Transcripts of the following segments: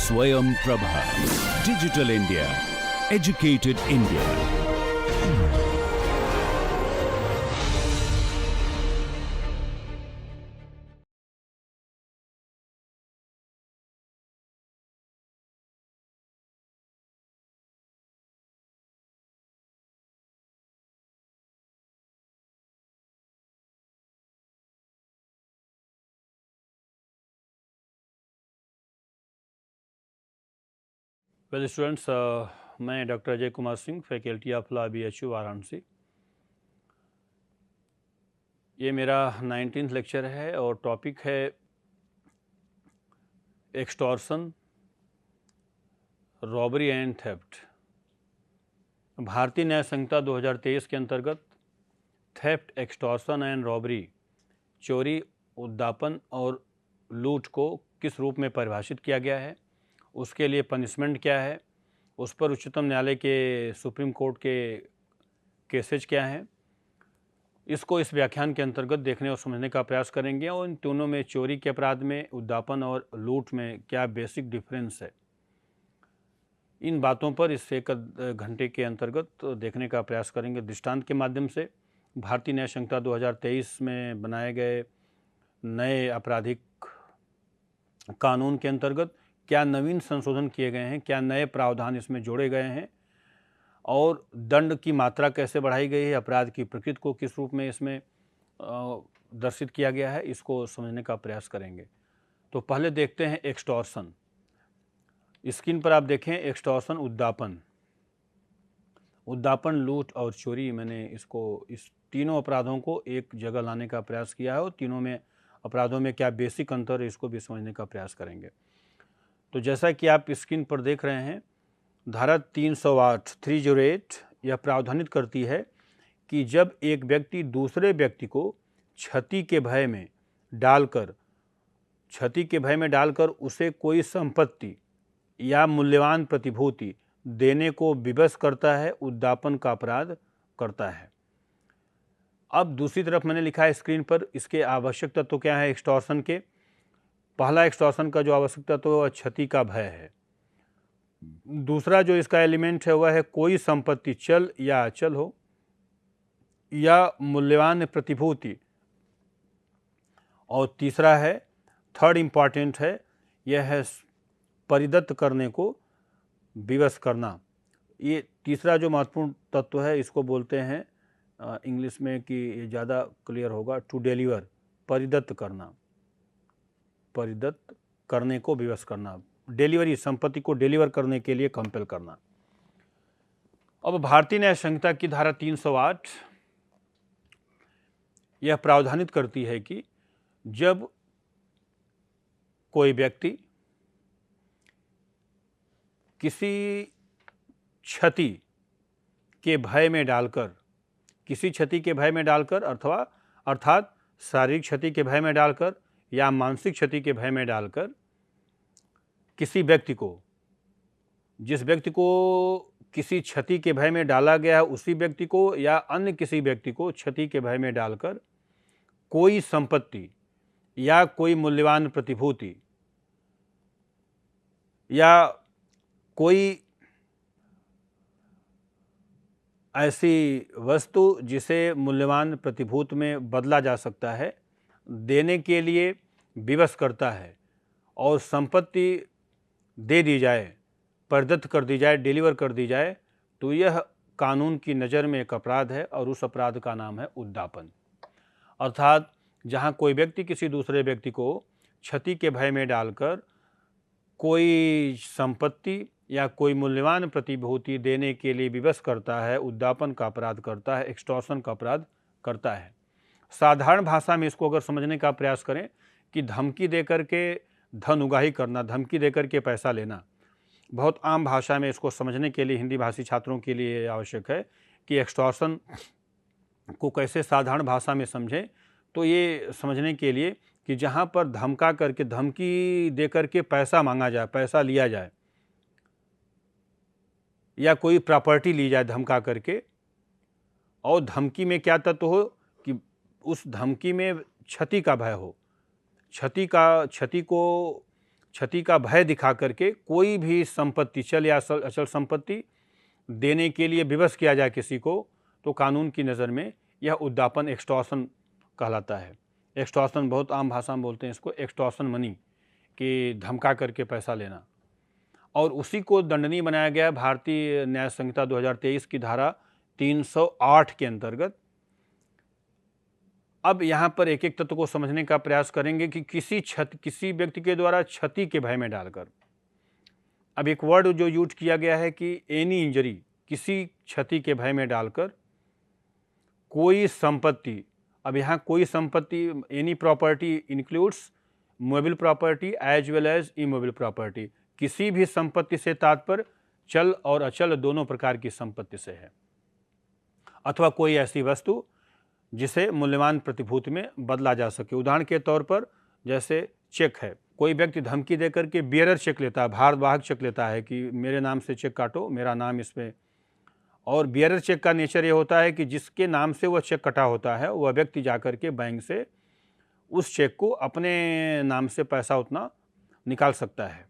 स्वयं Prabha, digital India, educated India. Well students, मैं doctor Ajay Kumar Singh, faculty of law BHU Varanasi. ये मेरा 19th लेक्चर है और टॉपिक है एक्सटॉर्शन, रॉबरी एंड थेफ्ट। भारतीय न्याय संहिता 2023 के अंतर्गत थेफ्ट, एक्सटॉर्शन एंड रॉबरी, चोरी, उद्दापन और लूट को किस रूप में परिभाषित किया गया है, उसके लिए पनिशमेंट क्या है, उस पर उच्चतम न्यायालय के, सुप्रीम कोर्ट के केसेज क्या हैं, इसको इस व्याख्यान के अंतर्गत देखने और समझने का प्रयास करेंगे। और इन दोनों में, चोरी के अपराध में, उद्दापन और लूट में क्या बेसिक डिफरेंस है, इन बातों पर इस एक घंटे के अंतर्गत देखने का प्रयास करेंगे दृष्टांत के माध्यम से। भारतीय न्याय संहिता 2023 में बनाए गए नए आपराधिक कानून के अंतर्गत क्या नवीन संशोधन किए गए हैं, क्या नए प्रावधान इसमें जोड़े गए हैं और दंड की मात्रा कैसे बढ़ाई गई है, अपराध की प्रकृति को किस रूप में इसमें दर्शित किया गया है, इसको समझने का प्रयास करेंगे। तो पहले देखते हैं एक्सटॉर्शन। स्क्रीन पर आप देखें, एक्सटॉर्शन उद्दापन, लूट और चोरी। मैंने इसको, इस तीनों अपराधों को एक जगह लाने का प्रयास किया है और तीनों में अपराधों में क्या बेसिक अंतर है, इसको भी समझने का प्रयास करेंगे। तो जैसा कि आप स्क्रीन पर देख रहे हैं, धारा 308 यह प्रावधानित करती है कि जब एक व्यक्ति दूसरे व्यक्ति को क्षति के भय में डालकर उसे कोई संपत्ति या मूल्यवान प्रतिभूति देने को विवश करता है, उद्दापन का अपराध करता है। अब दूसरी तरफ मैंने लिखा है स्क्रीन पर, इसके आवश्यक तत्व क्या है एक्सटॉर्शन के। पहला एक्सटॉर्शन का जो आवश्यक तत्व है वह क्षति का भय है। दूसरा जो इसका एलिमेंट है वह है कोई संपत्ति, चल या अचल हो, या मूल्यवान प्रतिभूति। और तीसरा है, थर्ड इम्पॉर्टेंट है, यह है परिदत्त करने को विवश करना। ये तीसरा जो महत्वपूर्ण तत्व है, इसको बोलते हैं इंग्लिश में, कि ये ज़्यादा क्लियर होगा, टू डिलीवर, परिदत्त करना, परिदत्त करने को विवश करना, डिलीवरी, संपत्ति को डिलीवर करने के लिए कंपेल करना। अब भारतीय न्याय संहिता की धारा 308 यह प्रावधानित करती है कि जब कोई व्यक्ति किसी क्षति के भय में डालकर, अर्थात शारीरिक क्षति के भय में डालकर या मानसिक क्षति के भय में डालकर किसी व्यक्ति को, जिस व्यक्ति को किसी क्षति के भय में डाला गया है, उसी व्यक्ति को या अन्य किसी व्यक्ति को क्षति के भय में डालकर कोई संपत्ति या कोई मूल्यवान प्रतिभूति या कोई ऐसी वस्तु जिसे मूल्यवान प्रतिभूति में बदला जा सकता है, देने के लिए विवश करता है और संपत्ति दे दी जाए, प्रदत्त कर दी जाए, डिलीवर कर दी जाए, तो यह कानून की नज़र में एक अपराध है और उस अपराध का नाम है उद्दापन। अर्थात जहाँ कोई व्यक्ति किसी दूसरे व्यक्ति को क्षति के भय में डालकर कोई संपत्ति या कोई मूल्यवान प्रतिभूति देने के लिए विवश करता है, उद्दापन का अपराध करता है, एक्सटॉर्शन का अपराध करता है। साधारण भाषा में इसको अगर समझने का प्रयास करें कि धमकी देकर के धन उगाही करना, धमकी देकर के पैसा लेना, बहुत आम भाषा में इसको समझने के लिए हिंदी भाषी छात्रों के लिए आवश्यक है कि एक्सटॉर्शन को कैसे साधारण भाषा में समझें। तो ये समझने के लिए कि जहाँ पर धमका करके, धमकी दे करके पैसा मांगा जाए, पैसा लिया जाए या कोई प्रॉपर्टी ली जाए धमका करके, और धमकी में क्या तत्व हो कि उस धमकी में क्षति का भय हो, क्षति क्षति का भय दिखा करके कोई भी संपत्ति, चल या अचल संपत्ति देने के लिए विवश किया जाए किसी को, तो कानून की नज़र में यह उद्दापन, एक्सटॉर्शन कहलाता है। एक्सटॉर्शन बहुत आम भाषा में बोलते हैं इसको, एक्सटॉर्शन मनी, कि धमका करके पैसा लेना, और उसी को दंडनीय बनाया गया भारतीय न्याय संहिता 2023 की धारा 308 के अंतर्गत। अब यहाँ पर एक एक तत्व को समझने का प्रयास करेंगे कि किसी व्यक्ति के द्वारा क्षति के भय में डालकर, अब एक वर्ड जो यूज किया गया है कि एनी इंजरी, किसी क्षति के भय में डालकर कोई संपत्ति, अब यहाँ कोई संपत्ति, any property includes movable property as well as immovable property, किसी भी संपत्ति से तात्पर्य चल और अचल दोनों प्रकार की संपत्ति से है, अथवा कोई ऐसी वस्तु जिसे मूल्यवान प्रतिभूति में बदला जा सके। उदाहरण के तौर पर जैसे चेक है, कोई व्यक्ति धमकी देकर के बियरर चेक लेता है, भारवाहक चेक लेता है कि मेरे नाम से चेक काटो, मेरा नाम इसमें, और बियरर चेक का नेचर ये होता है कि जिसके नाम से वह चेक कटा होता है वह व्यक्ति जाकर के बैंक से उस चेक को अपने नाम से पैसा उतना निकाल सकता है।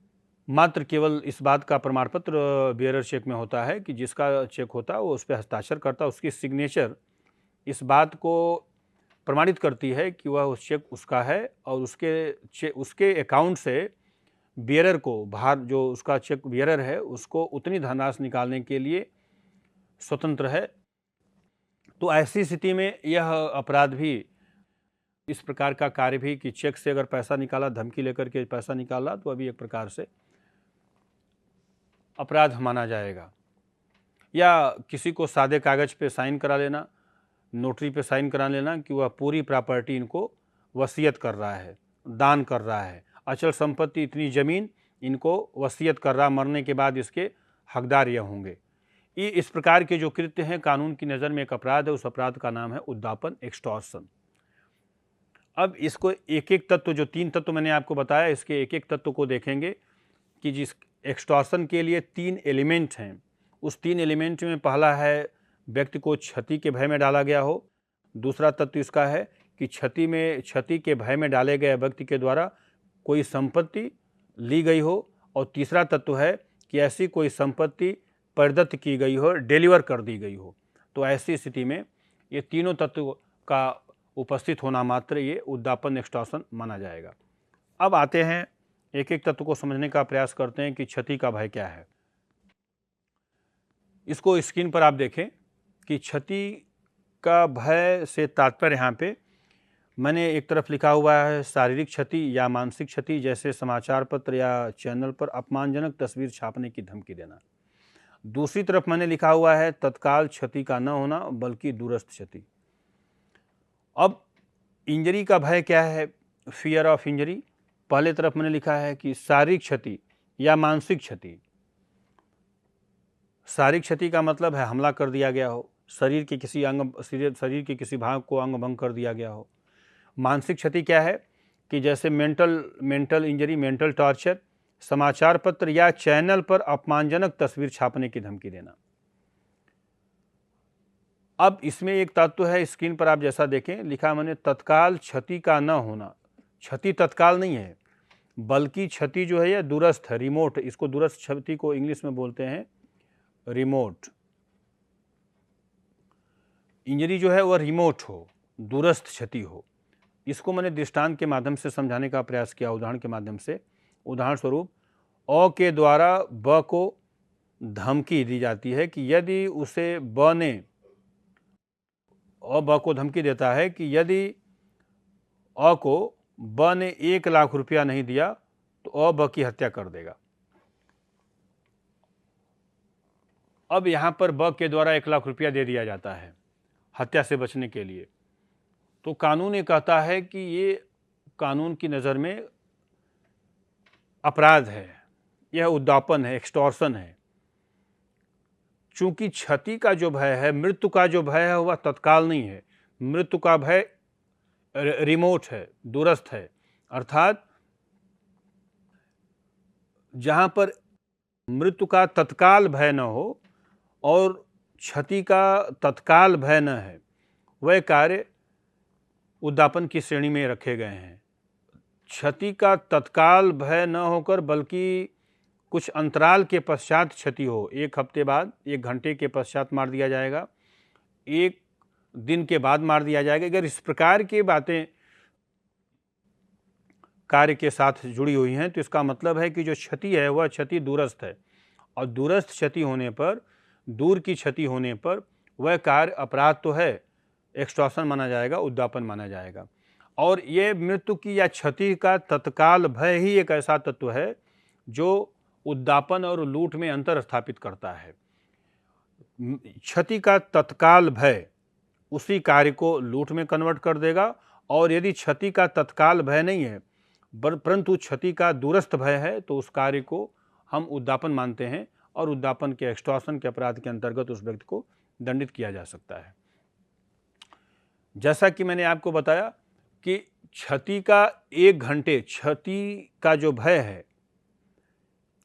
मात्र केवल इस बात का प्रमाण पत्र बियरर चेक में होता है कि जिसका चेक होता है वो उस पर हस्ताक्षर करता है, उसकी सिग्नेचर इस बात को प्रमाणित करती है कि वह उस चेक उसका है, और उसके अकाउंट से बियरर को, बाहर जो उसका चेक बियरर है उसको उतनी धनराशि निकालने के लिए स्वतंत्र है। तो ऐसी स्थिति में यह अपराध भी, इस प्रकार का कार्य भी कि चेक से अगर पैसा निकाला, धमकी लेकर के पैसा निकाला, तो अभी एक प्रकार से अपराध माना जाएगा। या किसी को सादे कागज पे साइन करा लेना, नोटरी पे साइन करा लेना कि वह पूरी प्रॉपर्टी इनको वसीयत कर रहा है, दान कर रहा है, अचल संपत्ति इतनी ज़मीन इनको वसीयत कर रहा, मरने के बाद इसके हकदार यह होंगे। ये इस प्रकार के जो कृत्य हैं कानून की नज़र में एक अपराध है, उस अपराध का नाम है उद्दापन, एक्सटॉर्शन। अब इसको एक एक तत्व, जो 3 तत्व मैंने आपको बताया, इसके एक एक तत्व को देखेंगे कि जिस एक्सटॉर्शन के लिए 3 एलिमेंट हैं, उस 3 एलिमेंट में पहला है व्यक्ति को क्षति के भय में डाला गया हो, दूसरा तत्व इसका है कि क्षति के भय में डाले गए व्यक्ति के द्वारा कोई संपत्ति ली गई हो, और तीसरा तत्व है कि ऐसी कोई संपत्ति प्रदत्त की गई हो, डिलीवर कर दी गई हो। तो ऐसी स्थिति में ये तीनों तत्व का उपस्थित होना मात्र ये उद्दापन, एक्सटॉर्शन माना जाएगा। अब आते हैं एक एक तत्व को समझने का प्रयास करते हैं कि क्षति का भय क्या है। इसको स्क्रीन पर आप देखें कि क्षति का भय से तात्पर्य यहाँ पे मैंने एक तरफ लिखा हुआ है शारीरिक क्षति या मानसिक क्षति, जैसे समाचार पत्र या चैनल पर अपमानजनक तस्वीर छापने की धमकी देना। दूसरी तरफ मैंने लिखा हुआ है तत्काल क्षति का न होना बल्कि दूरस्थ क्षति। अब इंजरी का भय क्या है, फियर ऑफ इंजरी। पहले तरफ मैंने लिखा है कि शारीरिक क्षति या मानसिक क्षति। शारीरिक क्षति का मतलब है हमला कर दिया गया हो, शरीर के किसी भाग को अंग भंग कर दिया गया हो। मानसिक क्षति क्या है कि जैसे मेंटल इंजरी, मेंटल टॉर्चर, समाचार पत्र या चैनल पर अपमानजनक तस्वीर छापने की धमकी देना। अब इसमें एक तत्व है, स्क्रीन पर आप जैसा देखें लिखा मैंने तत्काल क्षति का न होना। क्षति तत्काल नहीं है बल्कि क्षति जो है यह दूरस्थ है, रिमोट। इसको दूरस्थ क्षति को इंग्लिश में बोलते हैं रिमोट। इंजरी जो है वह रिमोट हो, दूरस्थ क्षति हो। इसको मैंने दृष्टांत के माध्यम से समझाने का प्रयास किया, उदाहरण के माध्यम से। उदाहरण स्वरूप अ के द्वारा ब को धमकी दी जाती है कि यदि उसे ब ने, ब को धमकी देता है कि यदि अ को ब ने 1 लाख रुपया नहीं दिया तो ब की हत्या कर देगा। अब यहाँ पर ब के द्वारा 1 लाख रुपया दे दिया जाता है हत्या से बचने के लिए। तो कानून ये कहता है कि ये कानून की नज़र में अपराध है, यह उद्दापन है, एक्सटॉर्शन है। चूंकि क्षति का जो भय है, मृत्यु का जो भय है वह तत्काल नहीं है, मृत्यु का भय रिमोट है, दूरस्थ है। अर्थात जहाँ पर मृत्यु का तत्काल भय न हो और क्षति का तत्काल भय न है, वह कार्य उद्दापन की श्रेणी में रखे गए हैं। क्षति का तत्काल भय न होकर बल्कि कुछ अंतराल के पश्चात क्षति हो, 1 हफ्ते बाद, 1 घंटे के पश्चात मार दिया जाएगा, 1 दिन के बाद मार दिया जाएगा। अगर इस प्रकार की बातें कार्य के साथ जुड़ी हुई हैं तो इसका मतलब है कि जो क्षति है वह क्षति दूरस्थ है, और दूरस्थ क्षति होने पर, दूर की क्षति होने पर वह कार्य अपराध तो है, एक्सटॉर्शन माना जाएगा, उद्दापन माना जाएगा। और ये मृत्यु की या क्षति का तत्काल भय ही एक ऐसा तत्व है जो उद्दापन और लूट में अंतर स्थापित करता है। क्षति का तत्काल भय उसी कार्य को लूट में कन्वर्ट कर देगा, और यदि क्षति का तत्काल भय नहीं है परंतु क्षति का दूरस्थ भय है तो उस कार्य को हम उद्दापन मानते हैं, और उद्दापन के एक्सटॉर्शन के अपराध के अंतर्गत उस व्यक्ति को दंडित किया जा सकता है। जैसा कि मैंने आपको बताया कि क्षति का 1 घंटे, क्षति का जो भय है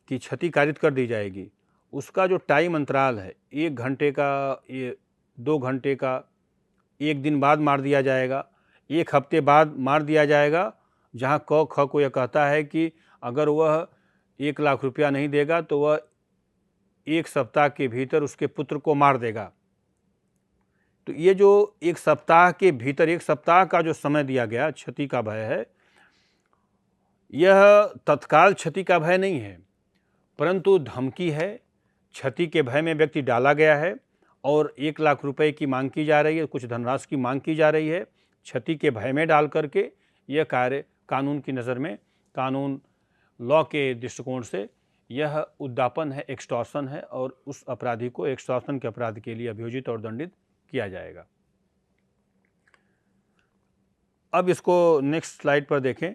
कि क्षति कारित कर दी जाएगी, उसका जो टाइम अंतराल है 1 घंटे का, 2 घंटे का, 1 दिन बाद मार दिया जाएगा, 1 हफ्ते बाद मार दिया जाएगा, जहाँ क ख को यह कहता है कि अगर वह 1 लाख रुपया नहीं देगा तो वह 1 सप्ताह के भीतर उसके पुत्र को मार देगा। तो ये जो 1 सप्ताह के भीतर, 1 सप्ताह का जो समय दिया गया क्षति का भय है, यह तत्काल क्षति का भय नहीं है परंतु धमकी है। क्षति के भय में व्यक्ति डाला गया है और 1 लाख रुपए की मांग की जा रही है, कुछ धनराशि की मांग की जा रही है। क्षति के भय में डाल करके यह कार्य कानून की नज़र में, कानून लॉ के दृष्टिकोण से यह उद्दापन है, एक्सटॉर्शन है, और उस अपराधी को एक्सटॉर्शन के अपराध के लिए अभियोजित और दंडित किया जाएगा। अब इसको नेक्स्ट स्लाइड पर देखें।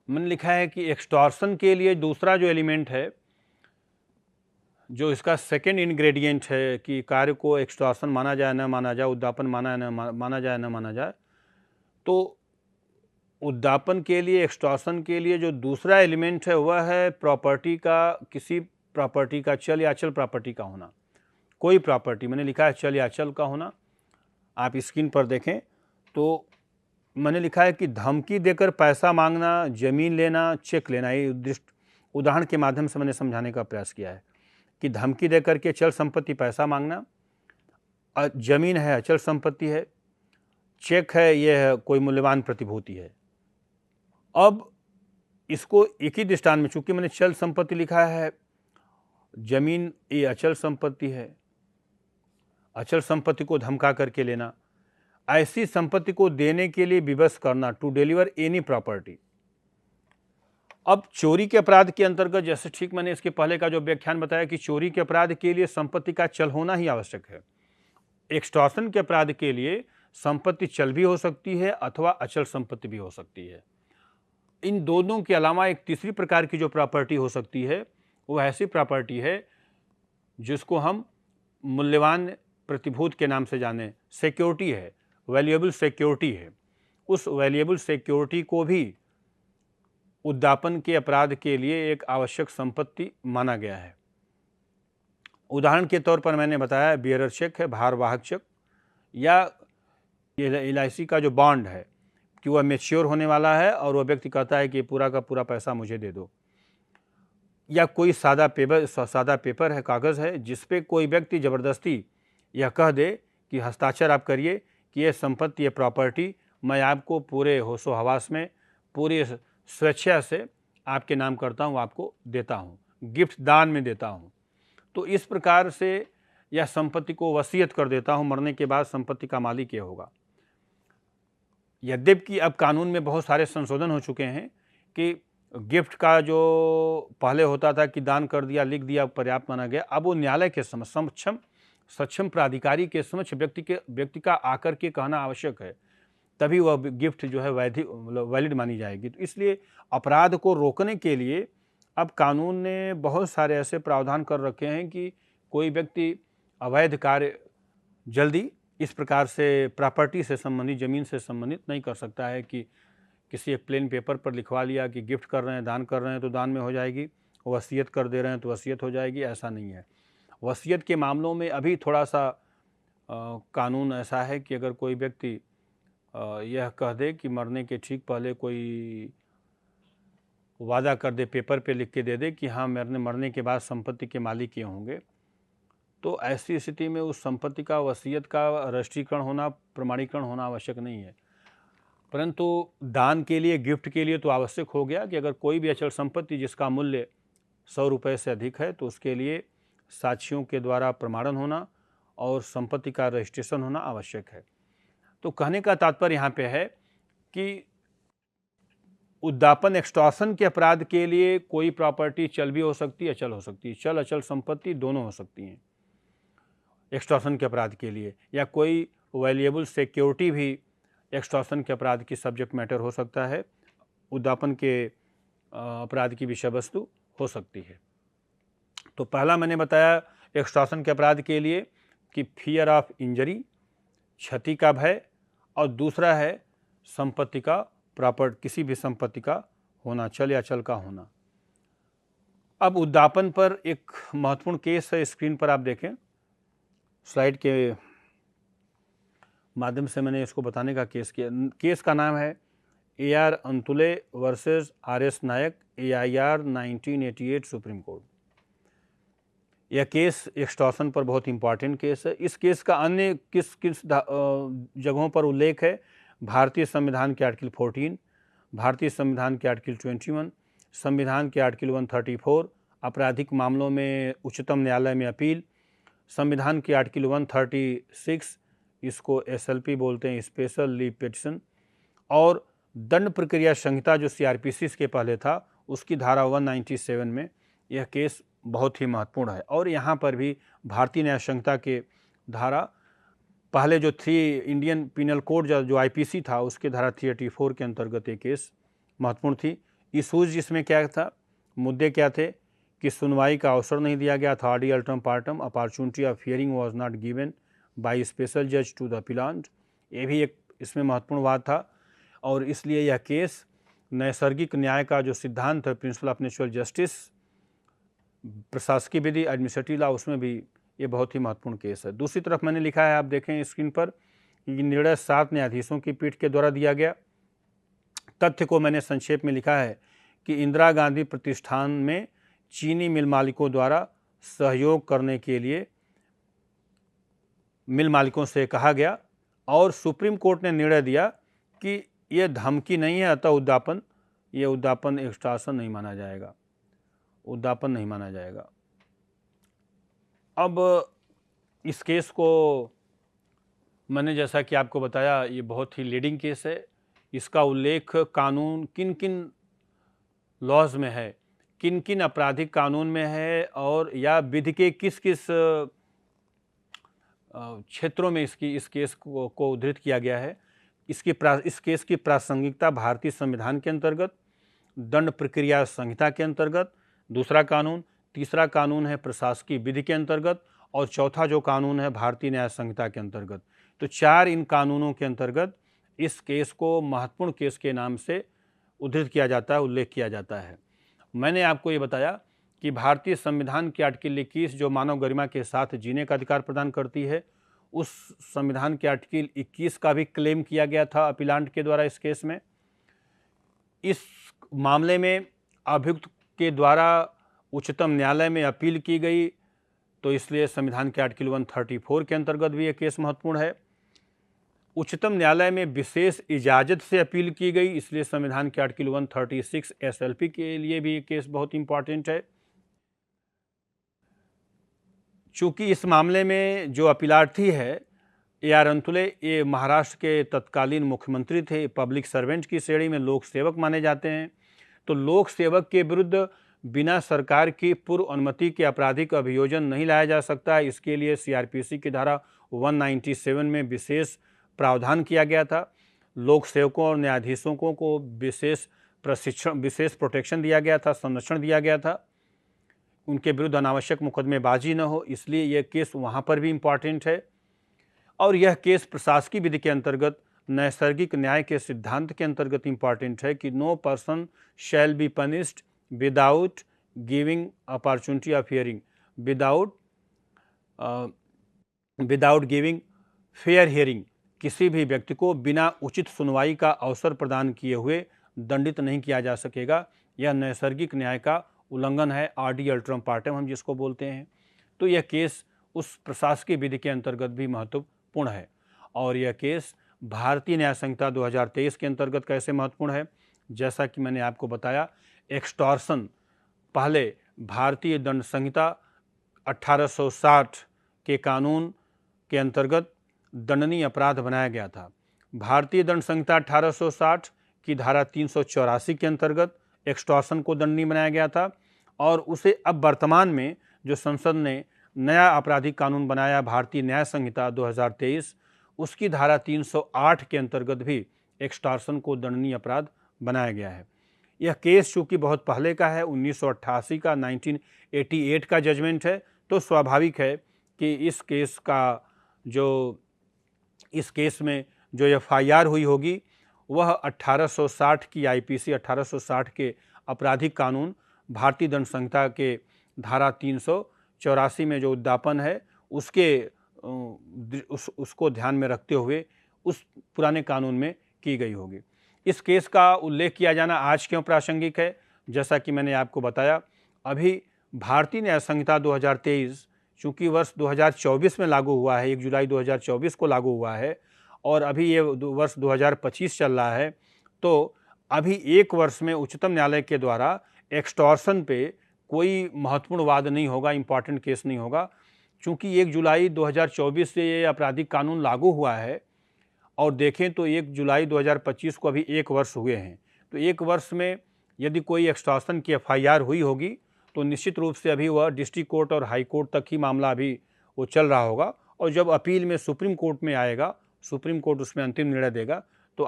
मैंने लिखा है कि एक्सटॉर्शन के लिए दूसरा जो एलिमेंट है, जो इसका सेकेंड इंग्रेडिएंट है कि कार्य को एक्सटॉर्शन माना जाए न माना जाए, उद्दापन माना जाए न माना जाए, तो उद्दापन के लिए, एक्सटॉर्शन के लिए जो दूसरा एलिमेंट है वह है प्रॉपर्टी का, किसी प्रॉपर्टी का, चल या अचल प्रॉपर्टी का होना। कोई प्रॉपर्टी, मैंने लिखा है चल या अचल का होना। आप स्क्रीन पर देखें तो मैंने लिखा है कि धमकी देकर पैसा मांगना, जमीन लेना, चेक लेना, ये उदाहरण के माध्यम से मैंने समझाने का प्रयास किया है कि धमकी देकर के चल संपत्ति पैसा मांगना, जमीन है अचल संपत्ति है, चेक है यह कोई मूल्यवान प्रतिभूति है। अब इसको एक ही दृष्टांत में, चूंकि मैंने चल संपत्ति लिखा है, जमीन ये अचल संपत्ति है, अचल संपत्ति को धमका करके लेना, ऐसी संपत्ति को देने के लिए विवश करना, टू डिलीवर एनी प्रॉपर्टी। अब चोरी के अपराध के अंतर्गत, जैसे ठीक मैंने इसके पहले का जो व्याख्यान बताया कि चोरी के अपराध के लिए संपत्ति का चल होना ही आवश्यक है। एक्सटॉर्शन के अपराध के लिए संपत्ति चल भी हो सकती है अथवा अचल संपत्ति भी हो सकती है। इन दोनों के अलावा एक तीसरी प्रकार की जो प्रॉपर्टी हो सकती है वो ऐसी प्रॉपर्टी है जिसको हम मूल्यवान प्रतिभूत के नाम से जाने, सिक्योरिटी है, वैल्यूएबल सिक्योरिटी है। उस वैल्यूएबल सिक्योरिटी को भी उद्दापन के अपराध के लिए एक आवश्यक संपत्ति माना गया है। उदाहरण के तौर पर मैंने बताया बियरर चेक है, भारवाहक चेक, या LIC का जो बॉन्ड है कि वह मैच्योर होने वाला है और वह व्यक्ति कहता है कि पूरा का पूरा पैसा मुझे दे दो, या कोई सादा पेपर है, कागज़ है जिस पे कोई व्यक्ति ज़बरदस्ती यह कह दे कि हस्ताक्षर आप करिए कि ये संपत्ति, ये प्रॉपर्टी मैं आपको पूरे होशो हवास में, पूरी स्वेच्छा से आपके नाम करता हूँ, आपको देता हूँ, गिफ्ट दान में देता हूँ। तो इस प्रकार से यह संपत्ति को वसीयत कर देता हूँ, मरने के बाद संपत्ति का मालिक ये होगा। यद्यपि अब कानून में बहुत सारे संशोधन हो चुके हैं कि गिफ्ट का जो पहले होता था कि दान कर दिया, लिख दिया, पर्याप्त माना गया, अब वो न्यायालय के सक्षम प्राधिकारी के समक्ष व्यक्ति का आकर के कहना आवश्यक है, तभी वह गिफ्ट जो है वैलिड मानी जाएगी। तो इसलिए अपराध को रोकने के लिए अब कानून ने बहुत सारे ऐसे प्रावधान कर रखे हैं कि कोई व्यक्ति अवैध कार्य जल्दी इस प्रकार से प्रॉपर्टी से संबंधित, ज़मीन से संबंधित नहीं कर सकता है कि किसी एक प्लेन पेपर पर लिखवा लिया कि गिफ्ट कर रहे हैं, दान कर रहे हैं तो दान में हो जाएगी, वसीयत कर दे रहे हैं तो वसीयत हो जाएगी, ऐसा नहीं है। वसीयत के मामलों में अभी थोड़ा सा कानून ऐसा है कि अगर कोई व्यक्ति यह कह दे कि मरने के ठीक पहले कोई वादा कर दे, पेपर पे लिख के दे दे कि हाँ मेरे मरने के बाद संपत्ति के मालिक ये होंगे, तो ऐसी स्थिति में उस संपत्ति का, वसीयत का रजिस्ट्रीकरण होना, प्रमाणीकरण होना आवश्यक नहीं है। परंतु दान के लिए, गिफ्ट के लिए तो आवश्यक हो गया कि अगर कोई भी अचल संपत्ति जिसका मूल्य 100 रुपये से अधिक है तो उसके लिए साक्षियों के द्वारा प्रमाणन होना और संपत्ति का रजिस्ट्रेशन होना आवश्यक है। तो कहने का तात्पर्य यहाँ पे है कि उद्यापन, एक्सटॉर्शन के अपराध के लिए कोई प्रॉपर्टी चल भी हो सकती है, अचल हो सकती है, चल अचल संपत्ति दोनों हो सकती हैं एक्सटॉर्शन के अपराध के लिए, या कोई वैल्यूएबल सिक्योरिटी भी एक्सटॉर्शन के अपराध की सब्जेक्ट मैटर हो सकता है, उद्यापन के अपराध की विषय वस्तु हो सकती है। तो पहला मैंने बताया एक्सटॉर्शन के अपराध के लिए कि फियर ऑफ इंजरी, क्षति का भय, और दूसरा है संपत्ति का, प्रॉपर्टी, किसी भी संपत्ति का होना, चल या अचल का होना। अब उद्यापन पर एक महत्वपूर्ण केस है, स्क्रीन पर आप देखें, स्लाइड के माध्यम से मैंने इसको बताने का केस किया। केस का नाम है AR अंतुले वर्सेस RS नायक, AIR 1988 सुप्रीम कोर्ट। यह केस एक्सटॉर्शन पर बहुत इंपॉर्टेंट केस है। इस केस का अन्य किस किस जगहों पर उल्लेख है? भारतीय संविधान के आर्टिकल 14, भारतीय संविधान के आर्टिकल 21, संविधान के आर्टिकल 134, आपराधिक मामलों में उच्चतम न्यायालय में अपील, संविधान के आर्टिकल 136, इसको SLP बोलते हैं, स्पेशल लीव पिटिशन, और दंड प्रक्रिया संहिता जो CRPC के पहले था उसकी धारा 197 में यह केस बहुत ही महत्वपूर्ण है। और यहाँ पर भी भारतीय न्याय संहिता के धारा, पहले जो इंडियन पिनल कोड जो IPC था उसके धारा 384 के अंतर्गत ये केस महत्वपूर्ण थी। इशूज जिसमें क्या था, मुद्दे क्या थे कि सुनवाई का अवसर नहीं दिया गया था, audi alteram partem, opportunity of hearing was not given by special जज टू द अपीलांट, ये भी एक इसमें महत्वपूर्ण बात था। और इसलिए यह केस नैसर्गिक न्याय का जो सिद्धांत है, प्रिंसिपल ऑफ नेचुरल जस्टिस, प्रशासकीय विधि, एडमिनिस्ट्रेटिव लॉ, उसमें भी ये बहुत ही महत्वपूर्ण केस है। दूसरी तरफ मैंने लिखा है, आप देखें स्क्रीन पर, कि निर्णय 7 न्यायाधीशों की पीठ के द्वारा दिया गया। तथ्य को मैंने संक्षेप में लिखा है कि इंदिरा गांधी प्रतिष्ठान में चीनी मिल मालिकों द्वारा सहयोग करने के लिए मिल मालिकों से कहा गया और सुप्रीम कोर्ट ने निर्णय दिया कि यह धमकी नहीं है, अतः उद्यापन एक्सटॉर्शन नहीं माना जाएगा, उद्यापन नहीं माना जाएगा। अब इस केस को मैंने जैसा कि आपको बताया, ये बहुत ही लीडिंग केस है। इसका उल्लेख कानून किन किन लॉज में है, किन किन आपराधिक कानून में है, और या विधि के किस किस क्षेत्रों में इस केस को उद्धृत किया गया है। इस केस की प्रासंगिकता भारतीय संविधान के अंतर्गत, दंड प्रक्रिया संहिता के अंतर्गत, दूसरा कानून, तीसरा कानून है प्रशासकीय विधि के अंतर्गत, और चौथा जो कानून है भारतीय न्याय संहिता के अंतर्गत। तो 4 इन कानूनों के अंतर्गत इस केस को महत्वपूर्ण केस के नाम से उद्धृत किया जाता है, उल्लेख किया जाता है। मैंने आपको ये बताया कि भारतीय संविधान की आर्टिकल 21 जो मानव गरिमा के साथ जीने का अधिकार प्रदान करती है, उस संविधान के आर्टिकल 21 का भी क्लेम किया गया था अपीलांट के द्वारा इस केस में। इस मामले में अभियुक्त के द्वारा उच्चतम न्यायालय में अपील की गई, तो इसलिए संविधान के आर्टिकल 134 के अंतर्गत भी यह केस महत्वपूर्ण है। उच्चतम न्यायालय में विशेष इजाज़त से अपील की गई, इसलिए संविधान के आर्टिकल 136 SLP के लिए भी ये केस बहुत इंपॉर्टेंट है। चूँकि इस मामले में जो अपीलार्थी है AR अंतुले, ये महाराष्ट्र के तत्कालीन मुख्यमंत्री थे, पब्लिक सर्वेंट की श्रेणी में लोक सेवक माने जाते हैं। तो लोक सेवक के विरुद्ध बिना सरकार की पूर्व अनुमति के आपराधिक अभियोजन नहीं लाया जा सकता है। इसके लिए CRPC की धारा 197 में विशेष प्रावधान किया गया था। लोक सेवकों और न्यायाधीशों को विशेष प्रशिक्षण, विशेष प्रोटेक्शन दिया गया था, संरक्षण दिया गया था, उनके विरुद्ध अनावश्यक मुकदमेबाजी न हो, इसलिए यह केस वहाँ पर भी इम्पॉर्टेंट है। और यह केस प्रशासकीय विधि के अंतर्गत नैसर्गिक न्याय के सिद्धांत के अंतर्गत इम्पॉर्टेंट है कि no person shall be punished without giving opportunity of hearing, without giving fair hearing, किसी भी व्यक्ति को बिना उचित सुनवाई का अवसर प्रदान किए हुए दंडित नहीं किया जा सकेगा। यह नैसर्गिक न्याय का उल्लंघन है, आरडी अल्ट्रम पार्टम हम जिसको बोलते हैं। तो यह केस उस प्रशासकीय विधि के अंतर्गत भी महत्वपूर्ण है। और यह केस भारतीय न्याय संहिता 2023 के अंतर्गत कैसे महत्वपूर्ण है, जैसा कि मैंने आपको बताया, एक्सटॉर्शन पहले भारतीय दंड संहिता 1860 के कानून के अंतर्गत दंडनीय अपराध बनाया गया था। भारतीय दंड संहिता 1860 की धारा 384 के अंतर्गत एक्सटॉर्शन को दंडनीय बनाया गया था और उसे अब वर्तमान में जो संसद ने नया आपराधिक कानून बनाया भारतीय न्याय संहिता 2023, उसकी धारा 308 के अंतर्गत भी एक्सटॉर्शन को दंडनीय अपराध बनाया गया है। यह केस चूँकि बहुत पहले का है, 1988 का 1988 का जजमेंट है, तो स्वाभाविक है कि इस केस में जो एफआईआर हुई होगी वह 1860 की आईपीसी 1860 के आपराधिक कानून भारतीय दंड संहिता के धारा 384 में जो उद्यापन है उसको ध्यान में रखते हुए उस पुराने कानून में की गई होगी। इस केस का उल्लेख किया जाना आज क्यों प्रासंगिक है, जैसा कि मैंने आपको बताया, अभी भारतीय न्याय संहिता 2023 चूँकि वर्ष 2024 में लागू हुआ है, 1 जुलाई 2024 को लागू हुआ है और अभी ये वर्ष 2025 चल रहा है, तो अभी एक वर्ष में उच्चतम न्यायालय के द्वारा एक्सटॉर्शन पे कोई महत्वपूर्ण वाद नहीं होगा, इम्पॉर्टेंट केस नहीं होगा। चूँकि 1 जुलाई 2024 से ये आपराधिक कानून लागू हुआ है और देखें तो 1 जुलाई 2025 को अभी एक वर्ष हुए हैं, तो एक वर्ष में यदि कोई एक्सटॉर्शन की एफआईआर हुई होगी तो निश्चित रूप से अभी वह डिस्ट्रिक्ट कोर्ट और हाई कोर्ट तक ही मामला अभी वो चल रहा होगा और जब अपील में सुप्रीम कोर्ट में आएगा, सुप्रीम कोर्ट उसमें अंतिम निर्णय देगा, तो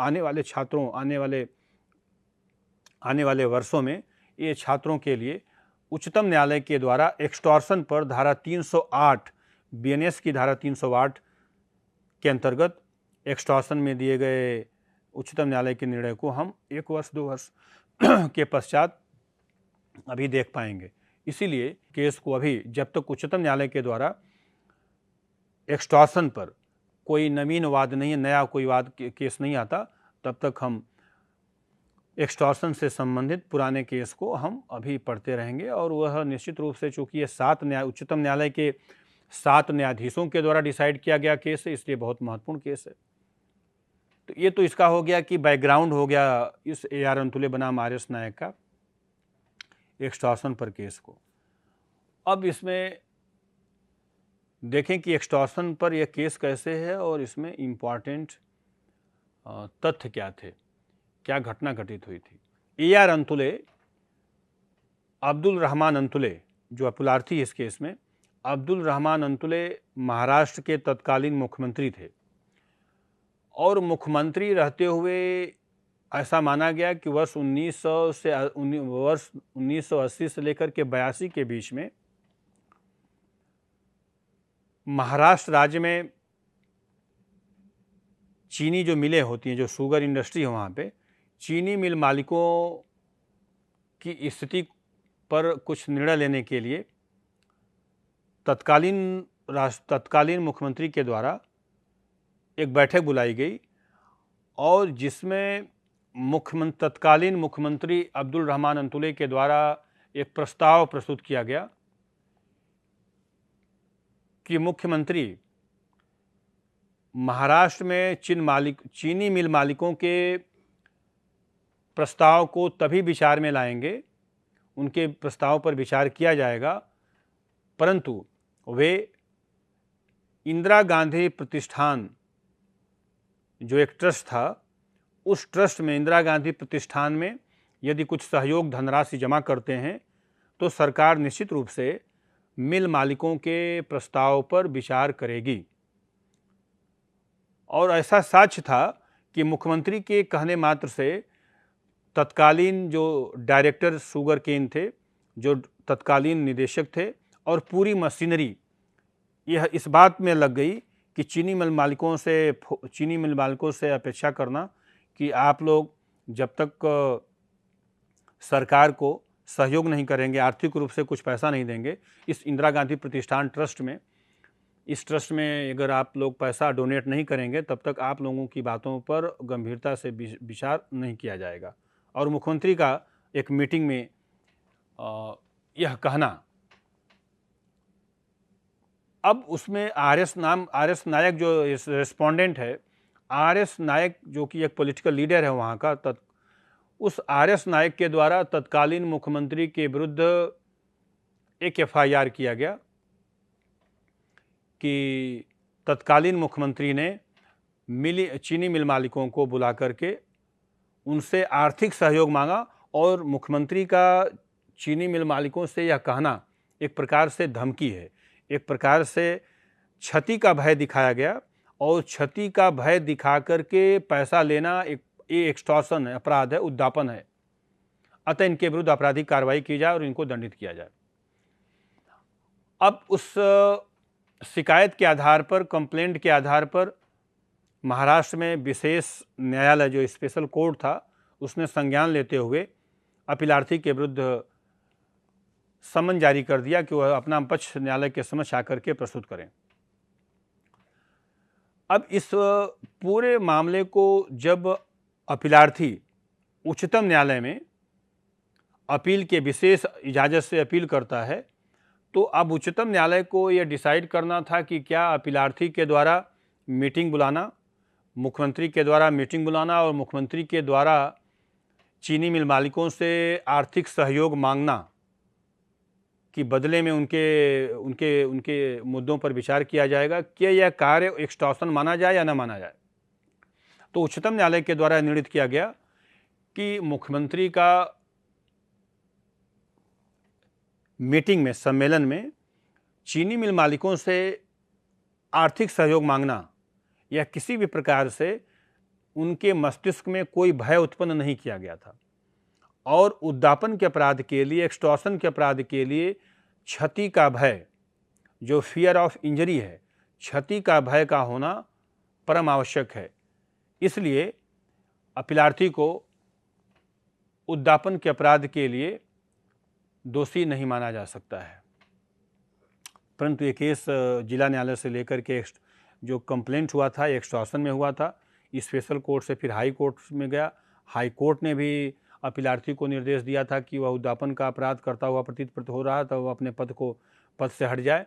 आने वाले वर्षों में ये छात्रों के लिए उच्चतम न्यायालय के द्वारा एक्सटॉर्शन पर धारा 308 बीएनएस की धारा 308 के अंतर्गत एक्सटॉर्शन में दिए गए उच्चतम न्यायालय के निर्णय को हम 1 वर्ष 2 वर्ष के पश्चात अभी देख पाएंगे। इसीलिए केस को अभी जब तक उच्चतम न्यायालय के द्वारा एक्सटॉर्शन पर कोई नवीन वाद नहीं है, नया कोई वाद केस नहीं आता, तब तक हम एक्सटॉर्शन से संबंधित पुराने केस को हम अभी पढ़ते रहेंगे और वह निश्चित रूप से चूँकि ये उच्चतम न्यायालय के 7 न्यायाधीशों के द्वारा डिसाइड किया गया केस है, इसलिए बहुत महत्वपूर्ण केस है। तो ये तो इसका हो गया कि बैकग्राउंड हो गया इस AR अंतुले बनाम RS नायक का एक्सटॉर्शन पर केस को। अब इसमें देखें कि एक्सटॉर्शन पर यह केस कैसे है और इसमें इम्पॉर्टेंट तथ्य क्या थे, क्या घटना घटित हुई थी। AR अंतुले, अब्दुल रहमान अंतुले जो अपलार्थी इस केस में, अब्दुल रहमान अंतुले महाराष्ट्र के तत्कालीन मुख्यमंत्री थे और मुख्यमंत्री रहते हुए ऐसा माना गया कि वर्ष 1980 से लेकर के 82 के बीच में महाराष्ट्र राज्य में चीनी जो मिलें होती हैं, जो शुगर इंडस्ट्री है वहाँ पे, चीनी मिल मालिकों की स्थिति पर कुछ निर्णय लेने के लिए तत्कालीन मुख्यमंत्री के द्वारा एक बैठक बुलाई गई और जिसमें तत्कालीन मुख्यमंत्री अब्दुल रहमान अंतुले के द्वारा एक प्रस्ताव प्रस्तुत किया गया कि मुख्यमंत्री महाराष्ट्र में चीनी मिल मालिकों के प्रस्ताव को तभी विचार में लाएंगे, उनके प्रस्ताव पर विचार किया जाएगा, परंतु वे इंदिरा गांधी प्रतिष्ठान जो एक ट्रस्ट था, उस ट्रस्ट में इंदिरा गांधी प्रतिष्ठान में यदि कुछ सहयोग धनराशि जमा करते हैं तो सरकार निश्चित रूप से मिल मालिकों के प्रस्ताव पर विचार करेगी। और ऐसा साक्ष्य था कि मुख्यमंत्री के कहने मात्र से तत्कालीन जो डायरेक्टर शुगर केन थे, जो तत्कालीन निदेशक थे, और पूरी मशीनरी यह इस बात में लग गई कि चीनी मिल मालिकों से अपेक्षा करना कि आप लोग जब तक सरकार को सहयोग नहीं करेंगे, आर्थिक रूप से कुछ पैसा नहीं देंगे इस इंदिरा गांधी प्रतिष्ठान ट्रस्ट में, इस ट्रस्ट में अगर आप लोग पैसा डोनेट नहीं करेंगे तब तक आप लोगों की बातों पर गंभीरता से विचार नहीं किया जाएगा और मुख्यमंत्री का एक मीटिंग में यह कहना। अब उसमें आर.एस. नायक जो रेस्पोंडेंट है, आर.एस. नायक जो कि एक पॉलिटिकल लीडर है वहाँ का, उस आर.एस. नायक के द्वारा तत्कालीन मुख्यमंत्री के विरुद्ध एक एफ.आई.आर. किया गया कि तत्कालीन मुख्यमंत्री ने चीनी मिल मालिकों को बुला करके उनसे आर्थिक सहयोग मांगा और मुख्यमंत्री का चीनी मिल मालिकों से यह कहना एक प्रकार से धमकी है, एक प्रकार से क्षति का भय दिखाया गया और क्षति का भय दिखा करके पैसा लेना ये एक्सटॉर्शन है, अपराध है, उद्दापन है। अतः इनके विरुद्ध आपराधिक कार्रवाई की जाए और इनको दंडित किया जाए। अब उस शिकायत के आधार पर, कंप्लेंट के आधार पर महाराष्ट्र में विशेष न्यायालय जो स्पेशल कोर्ट था उसने संज्ञान लेते हुए अपीलार्थी के विरुद्ध समन जारी कर दिया कि वह अपना पक्ष न्यायालय के समक्ष आकर के प्रस्तुत करें। अब इस पूरे मामले को जब अपीलार्थी उच्चतम न्यायालय में अपील के विशेष इजाज़त से अपील करता है, तो अब उच्चतम न्यायालय को यह डिसाइड करना था कि क्या अपीलार्थी के द्वारा मीटिंग बुलाना, मुख्यमंत्री के द्वारा मीटिंग बुलाना और मुख्यमंत्री के द्वारा चीनी मिल मालिकों से आर्थिक सहयोग मांगना कि बदले में उनके मुद्दों पर विचार किया जाएगा, क्या यह कार्य एक्सटॉर्शन माना जाए या न माना जाए। तो उच्चतम न्यायालय के द्वारा निर्णित किया गया कि मुख्यमंत्री का मीटिंग में, सम्मेलन में चीनी मिल मालिकों से आर्थिक सहयोग मांगना या किसी भी प्रकार से उनके मस्तिष्क में कोई भय उत्पन्न नहीं किया गया था और उद्दापन के अपराध के लिए, एक्सटॉर्शन के अपराध के लिए क्षति का भय, जो फियर ऑफ इंजरी है, क्षति का भय का होना परम आवश्यक है। इसलिए अपीलार्थी को उद्दापन के अपराध के लिए दोषी नहीं माना जा सकता है। परंतु ये केस जिला न्यायालय से लेकर के जो कंप्लेंट हुआ था एक्सटॉर्शन में हुआ था, स्पेशल कोर्ट से फिर हाई कोर्ट में गया। हाई कोर्ट ने भी अपीलार्थी को निर्देश दिया था कि वह उद्दापन का अपराध करता हुआ प्रतीत हो रहा था, वह अपने पद से हट जाए।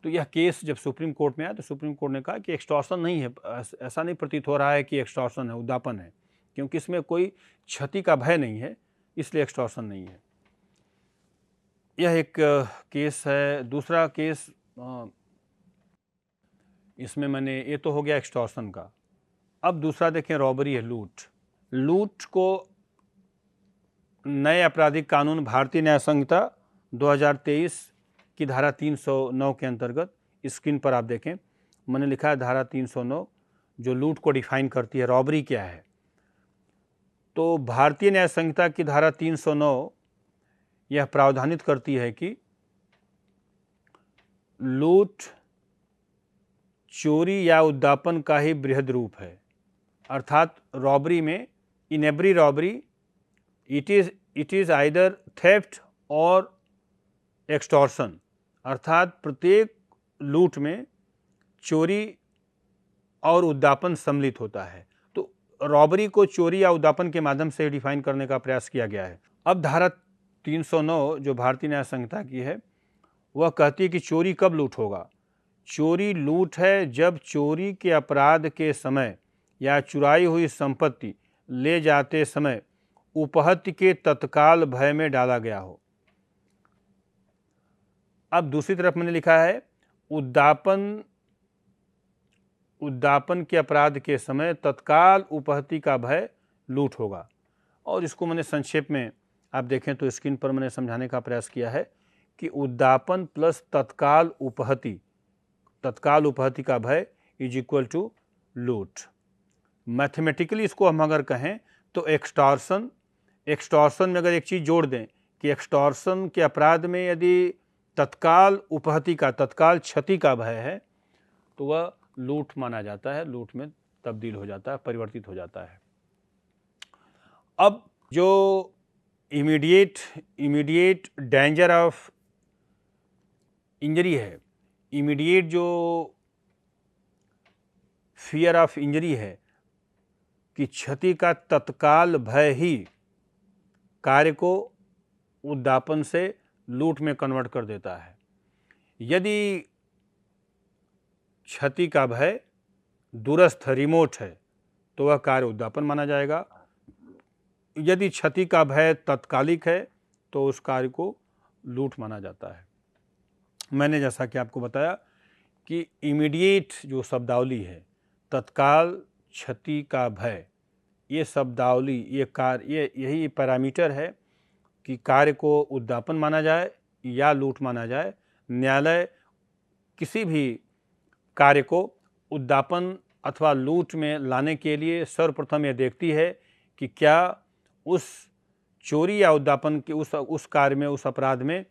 तो यह केस जब सुप्रीम कोर्ट में आया तो सुप्रीम कोर्ट ने कहा कि एक्सटॉर्शन नहीं है, ऐसा नहीं प्रतीत हो रहा है कि एक्सटॉर्शन है, उद्दापन है, क्योंकि इसमें कोई क्षति का भय नहीं है, इसलिए एक्सटॉर्शन नहीं है। यह एक केस है। दूसरा केस इसमें ये तो हो गया एक्सटॉर्शन का। अब दूसरा देखें, रॉबरी है, लूट को नए आपराधिक कानून भारतीय न्याय संहिता 2023 की धारा 309 के अंतर्गत, स्क्रीन पर आप देखें, मैंने लिखा है धारा 309 जो लूट को डिफाइन करती है, रॉबरी क्या है। तो भारतीय न्याय संहिता की धारा 309 यह प्रावधानित करती है कि लूट चोरी या उद्दापन का ही बृहद रूप है। अर्थात रॉबरी में, in every robbery it is either theft और एक्सटॉर्शन, अर्थात प्रत्येक लूट में चोरी और उद्दापन सम्मिलित होता है। तो रॉबरी को चोरी या उद्दापन के माध्यम से डिफाइन करने का प्रयास किया गया है। अब धारा 309 जो भारतीय न्याय संहिता की है वह कहती है कि चोरी कब लूट होगा। चोरी लूट है जब चोरी के अपराध के समय या चुराई हुई संपत्ति ले जाते समय उपहत्य के तत्काल भय में डाला गया हो। अब दूसरी तरफ मैंने लिखा है उद्दापन के अपराध के समय तत्काल उपहत्य का भय लूट होगा। और इसको मैंने संक्षेप में आप देखें तो स्क्रीन पर मैंने समझाने का प्रयास किया है कि उद्दापन प्लस तत्काल उपहत्य का भय इज इक्वल टू लूट। मैथमेटिकली इसको हम अगर कहें तो एक्सटॉर्शन में अगर एक चीज़ जोड़ दें कि एक्सटॉर्शन के अपराध में यदि तत्काल उपहत्य का, तत्काल क्षति का भय है तो वह लूट माना जाता है, लूट में तब्दील हो जाता है, परिवर्तित हो जाता है। अब जो इमीडिएट डेंजर ऑफ इंजरी है, इमीडिएट जो फियर ऑफ इंजरी है कि क्षति का तत्काल भय ही कार्य को उद्दापन से लूट में कन्वर्ट कर देता है। यदि क्षति का भय दूरस्थ रिमोट है तो वह कार्य उद्दापन माना जाएगा। यदि क्षति का भय तत्कालिक है तो उस कार्य को लूट माना जाता है। मैंने जैसा कि आपको बताया कि इमीडिएट जो शब्दावली है, तत्काल, क्षति का भय, ये शब्दावली, ये कार्य, यही पैरामीटर है कि कार्य को उद्दापन माना जाए या लूट माना जाए। न्यायालय किसी भी कार्य को उद्दापन अथवा लूट में लाने के लिए सर्वप्रथम यह देखती है कि क्या उस चोरी या उद्दापन के उस कार्य में, उस अपराध में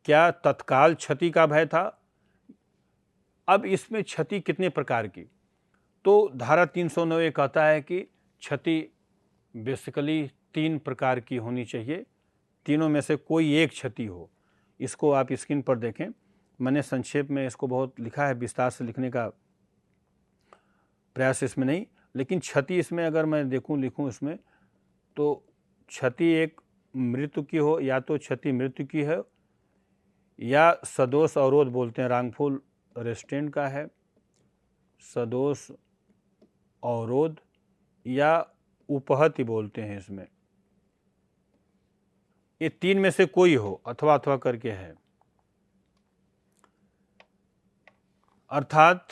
क्या तत्काल क्षति का भय था। अब इसमें क्षति कितने प्रकार की, तो धारा 390 कहता है कि क्षति बेसिकली 3 प्रकार की होनी चाहिए, तीनों में से कोई एक क्षति हो। इसको आप स्क्रीन पर देखें, मैंने संक्षेप में इसको बहुत लिखा है, विस्तार से लिखने का प्रयास इसमें नहीं, लेकिन क्षति इसमें अगर मैं लिखूं इसमें, तो क्षति एक मृत्यु की हो, या तो क्षति मृत्यु की है, या सदोष अवरोध बोलते हैं, रांगफुल रेस्ट्रेंट का है, सदोष अवरोध, या उपहति बोलते हैं इसमें। ये 3 में से कोई हो, अथवा अथवा करके है। अर्थात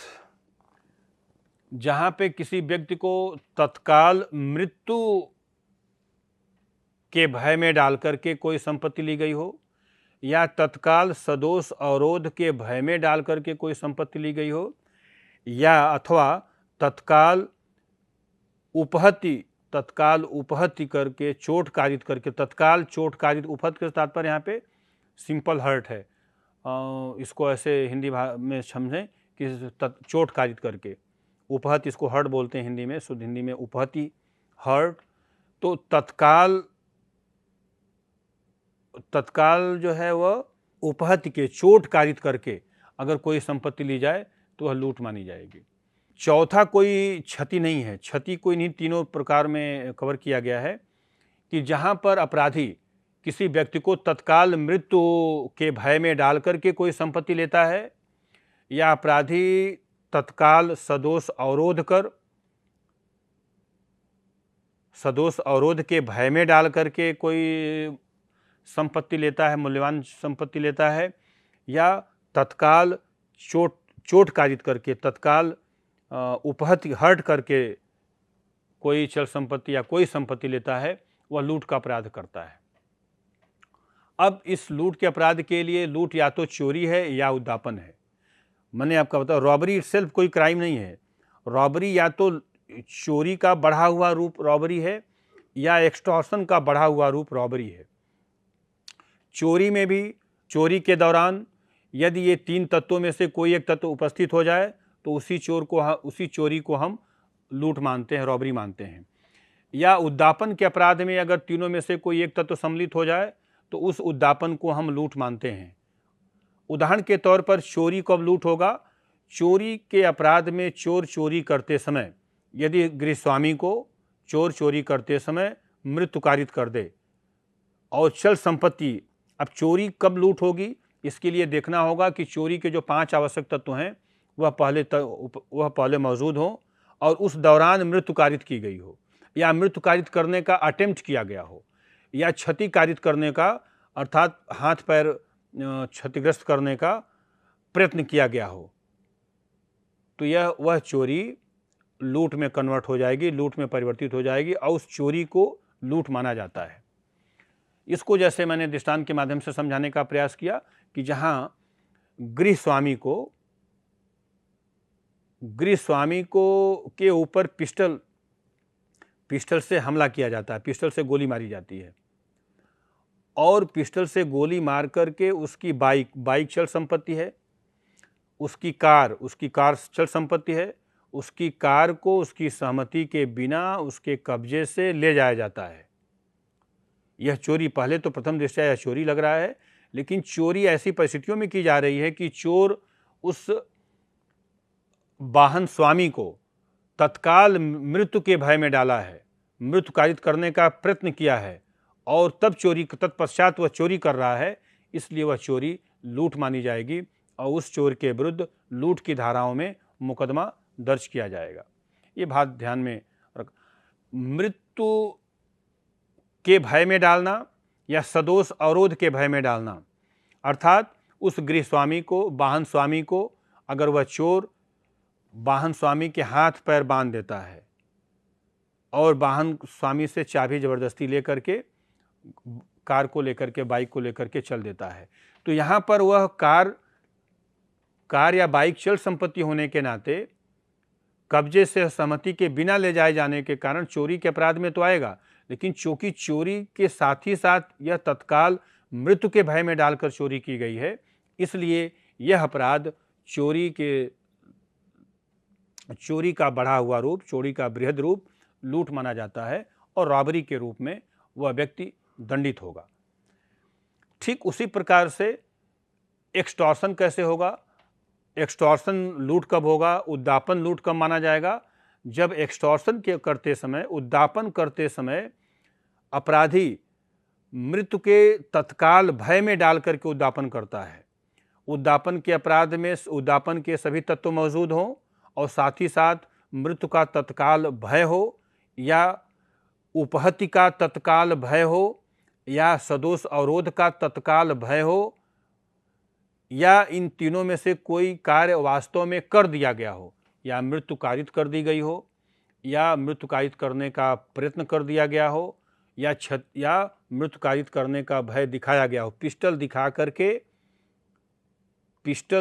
जहां पे किसी व्यक्ति को तत्काल मृत्यु के भय में डाल करके कोई संपत्ति ली गई हो, या तत्काल सदोष अवरोध के भय में डाल करके कोई संपत्ति ली गई हो, या अथवा तत्काल उपहति करके, चोट कारित करके, तत्काल चोट कारित, उपहत के तात्पर्य यहाँ पे सिंपल हर्ट है, इसको ऐसे हिंदी में समझें कि चोट कारित करके, उपहत इसको हर्ट बोलते हैं हिंदी में, शुद्ध हिंदी में उपहति, हर्ट। तो तत्काल जो है वह उपहति के, चोट कारित करके अगर कोई संपत्ति ली जाए तो वह लूट मानी जाएगी। चौथा कोई क्षति नहीं है, क्षति कोई नहीं, तीनों प्रकार में कवर किया गया है कि जहां पर अपराधी किसी व्यक्ति को तत्काल मृत्यु के भय में डाल करके कोई संपत्ति लेता है, या अपराधी तत्काल सदोष अवरोध के भय में डाल करके कोई संपत्ति लेता है, मूल्यवान संपत्ति लेता है, या तत्काल चोट कारित करके, तत्काल उपहति हर्ट करके कोई चल संपत्ति या कोई संपत्ति लेता है, वह लूट का अपराध करता है। अब इस लूट के अपराध के लिए लूट या तो चोरी है या उद्दापन है। मैंने आपका बताया, रॉबरी इटसेल्फ कोई क्राइम नहीं है। रॉबरी या तो चोरी का बढ़ा हुआ रूप रॉबरी है, या एक्सटॉर्शन का बढ़ा हुआ रूप रॉबरी है। चोरी में भी, चोरी के दौरान यदि ये 3 तत्वों में से कोई एक तत्व उपस्थित हो जाए तो उसी चोरी को हम लूट मानते हैं, रॉबरी मानते हैं। या उद्दापन के अपराध में अगर तीनों में से कोई एक तत्व सम्मिलित हो जाए तो उस उद्दापन को हम लूट मानते हैं। उदाहरण के तौर पर चोरी कब लूट होगा? चोरी के अपराध में चोर चोरी करते समय यदि गृहस्वामी को चोर चोरी करते समय मृत्यु कारित कर दे और चल संपत्ति, अब चोरी कब लूट होगी इसके लिए देखना होगा कि चोरी के जो 5 आवश्यक तत्व हैं वह पहले मौजूद हो और उस दौरान मृत्यु कारित की गई हो, या मृत्यु कारित करने का अटेम्प्ट किया गया हो, या क्षति कारित करने का अर्थात हाथ पैर क्षतिग्रस्त करने का प्रयत्न किया गया हो, तो वह चोरी लूट में कन्वर्ट हो जाएगी, लूट में परिवर्तित हो जाएगी और उस चोरी को लूट माना जाता है। इसको जैसे मैंने दृष्टांत के माध्यम से समझाने का प्रयास किया कि जहां गृहस्वामी को के ऊपर पिस्टल से हमला किया जाता है, पिस्टल से गोली मारी जाती है और पिस्टल से गोली मार करके उसकी बाइक चल संपत्ति है, उसकी कार चल संपत्ति है, उसकी कार को उसकी सहमति के बिना उसके कब्जे से ले जाया जाता है। यह चोरी पहले तो प्रथम दृष्टया यह चोरी लग रहा है, लेकिन चोरी ऐसी परिस्थितियों में की जा रही है कि चोर उस वाहन स्वामी को तत्काल मृत्यु के भय में डाला है, मृत्यु कारित करने का प्रयत्न किया है और तब तत्पश्चात वह चोरी कर रहा है, इसलिए वह चोरी लूट मानी जाएगी और उस चोर के विरुद्ध लूट की धाराओं में मुकदमा दर्ज किया जाएगा। ये बात ध्यान में रख। मृत्यु के भय में डालना या सदोष अवरोध के भय में डालना, अर्थात उस गृह स्वामी को, वाहन स्वामी को, अगर वह चोर वाहन स्वामी के हाथ पैर बांध देता है और वाहन स्वामी से चाबी जबरदस्ती लेकर के कार को लेकर के, बाइक को लेकर के चल देता है, तो यहाँ पर वह कार या बाइक चल संपत्ति होने के नाते कब्जे से सहमति के बिना ले जाए जाने के कारण चोरी के अपराध में तो आएगा, लेकिन चूंकि चोरी के साथ ही साथ यह तत्काल मृत्यु के भय में डालकर चोरी की गई है, इसलिए यह अपराध चोरी का बढ़ा हुआ रूप, चोरी का बृहद रूप लूट माना जाता है और रॉबरी के रूप में वह व्यक्ति दंडित होगा। ठीक उसी प्रकार से एक्सटॉर्शन कैसे होगा? एक्सटॉर्शन लूट कब होगा? उद्दापन लूट कब माना जाएगा? जब एक्सटॉर्शन करते समय, उद्दापन करते समय अपराधी मृत्यु के तत्काल भय में डाल करके उद्दापन करता है। उद्दापन के अपराध में उद्दापन के सभी तत्व मौजूद हों और साथ ही साथ मृत्यु का तत्काल भय हो या उपहति का तत्काल भय हो या सदोष अवरोध का तत्काल भय हो या इन तीनों में से कोई कार्य वास्तव में कर दिया गया हो, या मृत्यु कारित कर दी गई हो या मृत्यु कारित करने का प्रयत्न कर दिया गया हो या मृत्यु कारित करने का भय दिखाया गया हो। पिस्टल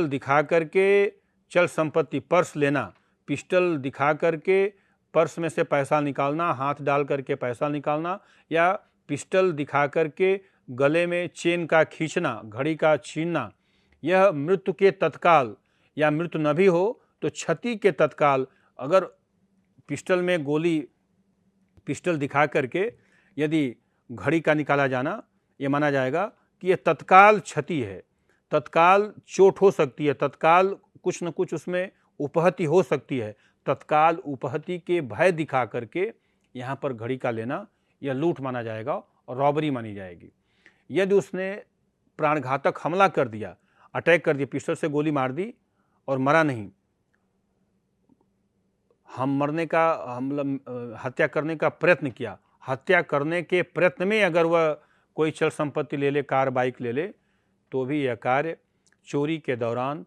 दिखा करके चल संपत्ति पर्स लेना, पिस्टल दिखा करके पर्स में से पैसा निकालना, हाथ डाल करके पैसा निकालना, या पिस्टल दिखा करके गले में चेन का खींचना, घड़ी का छीनना, यह मृत्यु के तत्काल, या मृत्यु न भी हो तो क्षति के तत्काल, अगर पिस्टल दिखा करके यदि घड़ी का निकाला जाना, ये माना जाएगा कि यह तत्काल क्षति है, तत्काल चोट हो सकती है, तत्काल कुछ न कुछ उसमें उपहति हो सकती है। तत्काल उपहति के भय दिखा करके यहाँ पर घड़ी का लेना यह लूट माना जाएगा और रॉबरी मानी जाएगी। यदि उसने प्राणघातक हमला कर दिया, अटैक कर दिया, पिस्टल से गोली मार दी और मरा नहीं, हत्या करने का प्रयत्न किया, हत्या करने के प्रयत्न में अगर वह कोई चल संपत्ति ले ले, कार बाइक ले ले, तो भी यह कार्य चोरी के दौरान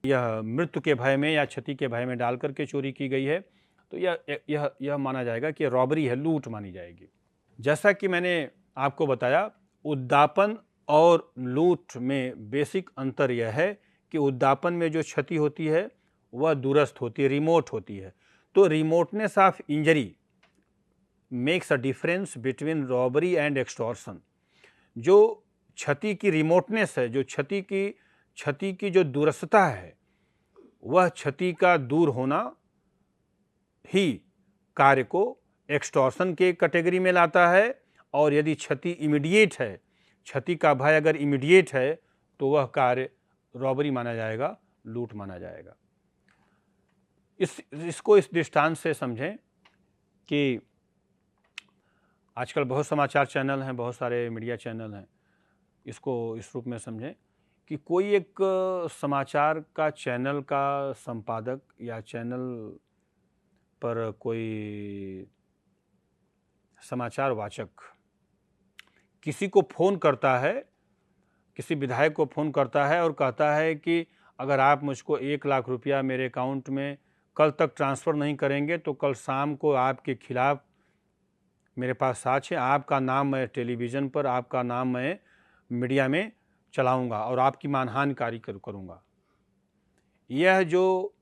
यह मृत्यु के भय में या क्षति के भय में डाल करके चोरी की गई है, तो यह माना जाएगा कि रॉबरी है, लूट मानी जाएगी। जैसा कि मैंने आपको बताया, उद्दापन और लूट में बेसिक अंतर यह है कि उद्दापन में जो क्षति होती है वह दूरस्थ होती है, रिमोट होती है। तो remoteness of injury makes a difference between robbery and extortion. जो क्षति की रिमोटनेस है, जो क्षति की जो दूरस्थता है, वह क्षति का दूर होना ही कार्य को एक्सटॉर्शन के कैटेगरी में लाता है, और यदि क्षति इमीडिएट है, क्षति का भय अगर इमीडिएट है, तो वह कार्य रॉबरी माना जाएगा, लूट माना जाएगा। इसको इस दृष्टांत से समझें कि आजकल बहुत समाचार चैनल हैं, बहुत सारे मीडिया चैनल हैं, इसको इस रूप में समझें कि कोई एक समाचार का चैनल का संपादक या चैनल पर कोई समाचार वाचक किसी को फ़ोन करता है, किसी विधायक को फ़ोन करता है और कहता है कि अगर आप मुझको 1 लाख रुपया मेरे अकाउंट में कल तक ट्रांसफ़र नहीं करेंगे तो कल शाम को आपके खिलाफ़ मेरे पास साक्ष्य है, आपका नाम मैं टेलीविज़न पर, आपका नाम मैं मीडिया में चलाऊंगा और आपकी मानहानिकारी करूंगा। यह जो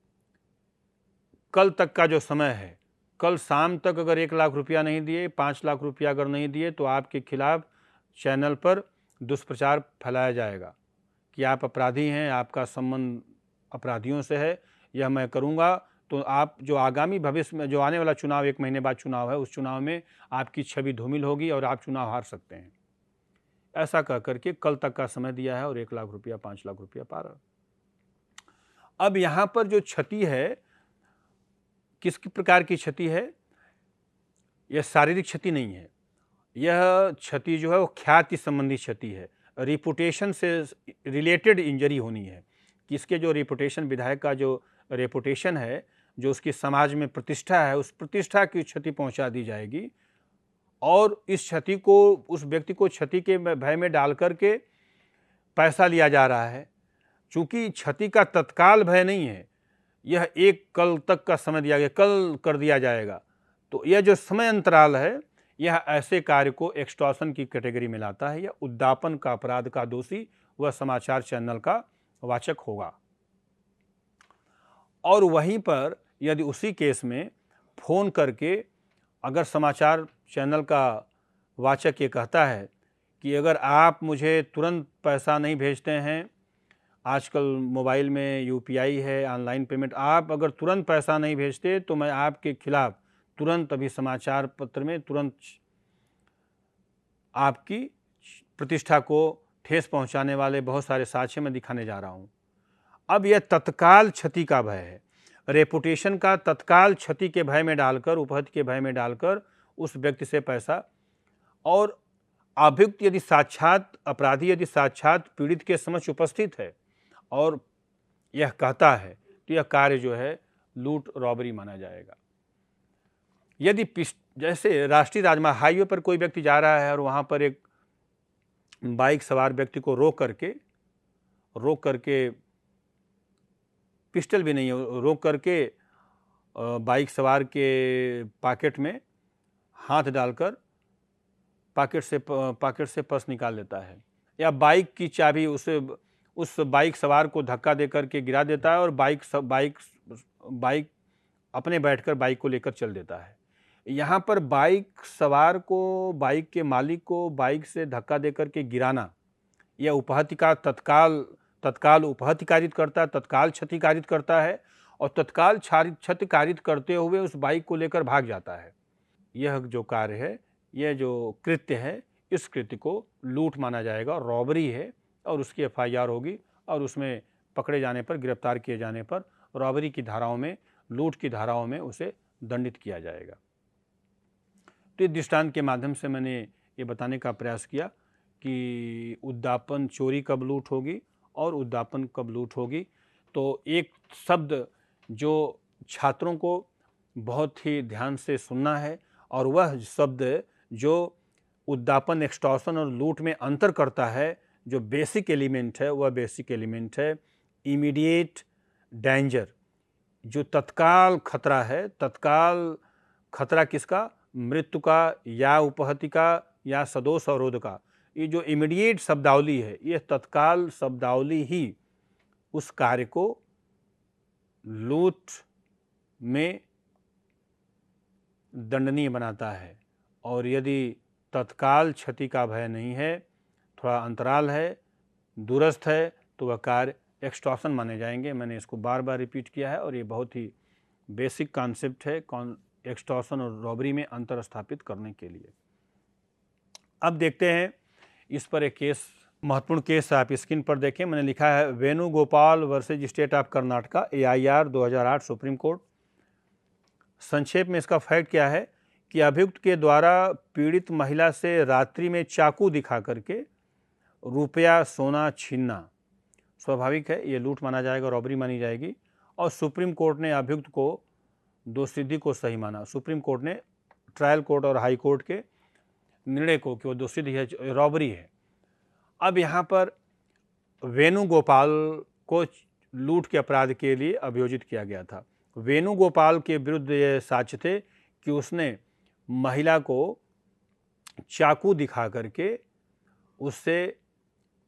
कल तक का जो समय है, कल शाम तक अगर 1 लाख रुपया नहीं दिए, 5 लाख रुपया अगर नहीं दिए, तो आपके खिलाफ़ चैनल पर दुष्प्रचार फैलाया जाएगा कि आप अपराधी हैं, आपका संबंध अपराधियों से है, यह मैं करूंगा। तो आप जो आगामी भविष्य में जो आने वाला चुनाव, 1 महीने बाद चुनाव है, उस चुनाव में आपकी छवि धूमिल होगी और आप चुनाव हार सकते हैं। ऐसा कह करके कल तक का समय दिया है और 1 लाख रुपया, 5 लाख रुपया पार। अब यहाँ पर जो क्षति है, किस प्रकार की क्षति है? यह शारीरिक क्षति नहीं है, यह क्षति जो है वो ख्याति संबंधी क्षति है, रिपुटेशन से रिलेटेड इंजरी होनी है। किसके जो रेपुटेशन, विधायक का जो रेपुटेशन है, जो उसकी समाज में प्रतिष्ठा है, उस प्रतिष्ठा की क्षति पहुंचा दी जाएगी और इस क्षति को, उस व्यक्ति को क्षति के भय में डाल करके पैसा लिया जा रहा है। चूंकि क्षति का तत्काल भय नहीं है, यह एक कल तक का समय दिया गया, कल कर दिया जाएगा, तो यह जो समय अंतराल है यह ऐसे कार्य को एक्सटॉर्शन की कैटेगरी में लाता है। यह उद्दापन का अपराध का दोषी वह समाचार चैनल का वाचक होगा। और वहीं पर यदि उसी केस में फोन करके अगर समाचार चैनल का वाचक ये कहता है कि अगर आप मुझे तुरंत पैसा नहीं भेजते हैं, आजकल मोबाइल में यूपीआई है, ऑनलाइन पेमेंट, आप अगर तुरंत पैसा नहीं भेजते तो मैं आपके खिलाफ तुरंत अभी समाचार पत्र में तुरंत आपकी प्रतिष्ठा को ठेस पहुंचाने वाले बहुत सारे साक्ष्य मैं दिखाने जा रहा हूं। अब यह तत्काल क्षति का भय है, रेपुटेशन का तत्काल क्षति के भय में डालकर, उपहति के भय में डालकर उस व्यक्ति से पैसा, और अभियुक्त यदि साक्षात अपराधी यदि साक्षात पीड़ित के समक्ष उपस्थित है और यह कहता है तो यह कार्य जो है लूट रॉबरी माना जाएगा। यदि जैसे राष्ट्रीय राजमार्ग हाईवे पर कोई व्यक्ति जा रहा है और वहाँ पर एक बाइक सवार व्यक्ति को रोक करके पिस्टल भी नहीं है, रोक करके बाइक सवार के पॉकेट में हाथ डालकर पॉकेट से पर्स निकाल लेता है, या बाइक की चाबी उस बाइक सवार को धक्का दे करके गिरा देता है और बाइक अपने बैठकर बाइक को लेकर चल देता है। यहाँ पर बाइक सवार को, बाइक के मालिक को बाइक से धक्का दे करके गिराना, यह उपहति का तत्काल उपहति कारित करता है, तत्काल क्षति कारित करता है और तत्काल क्षति कारित करते हुए उस बाइक को लेकर भाग जाता है। यह जो कार्य है, यह जो कृत्य है, इस कृत्य को लूट माना जाएगा, रॉबरी है और उसकी एफआईआर होगी और उसमें पकड़े जाने पर, गिरफ्तार किए जाने पर रॉबरी की धाराओं में, लूट की धाराओं में उसे दंडित किया जाएगा। तो इस दृष्टांत के माध्यम से मैंने ये बताने का प्रयास किया कि उद्दापन चोरी कब लूट होगी और उद्दापन कब लूट होगी। तो एक शब्द जो छात्रों को बहुत ही ध्यान से सुनना है और वह शब्द जो उद्दापन, एक्सटॉर्शन और लूट में अंतर करता है, जो बेसिक एलिमेंट है, वह बेसिक एलिमेंट है इमीडिएट डेंजर। जो तत्काल खतरा है, तत्काल खतरा किसका? मृत्यु का या उपहति का या सदोष अवरोध का। ये जो इमीडिएट शब्दावली है, ये तत्काल शब्दावली ही उस कार्य को लूट में दंडनीय बनाता है। और यदि तत्काल क्षति का भय नहीं है, थोड़ा अंतराल है, दूरस्थ है, तो वह कार्य एक्सटॉर्शन माने जाएंगे। मैंने इसको बार बार रिपीट किया है और ये बहुत ही बेसिक कॉन्सेप्ट है एक्सटॉर्शन और रॉबरी में अंतर स्थापित करने के लिए। अब देखते हैं इस पर एक केस, महत्वपूर्ण केस आप स्क्रीन पर देखें। मैंने लिखा है Venugopal versus state of Karnataka, AIR 2008 supreme court. संक्षेप में इसका फैक्ट क्या है कि अभियुक्त के द्वारा पीड़ित महिला से रात्रि में चाकू दिखा करके रुपया सोना छीनना स्वाभाविक है, ये लूट माना जाएगा, रॉबरी मानी जाएगी। और सुप्रीम कोर्ट ने अभियुक्त को दोषसिद्धि को सही माना। सुप्रीम कोर्ट ने ट्रायल कोर्ट और हाई कोर्ट के निर्णय को कि वो दोषसिद्धि है, रॉबरी है। अब यहाँ पर वेणुगोपाल को लूट के अपराध के लिए अभियोजित किया गया था। वेणुगोपाल के विरुद्ध ये साक्ष्य थे कि उसने महिला को चाकू दिखा करके उससे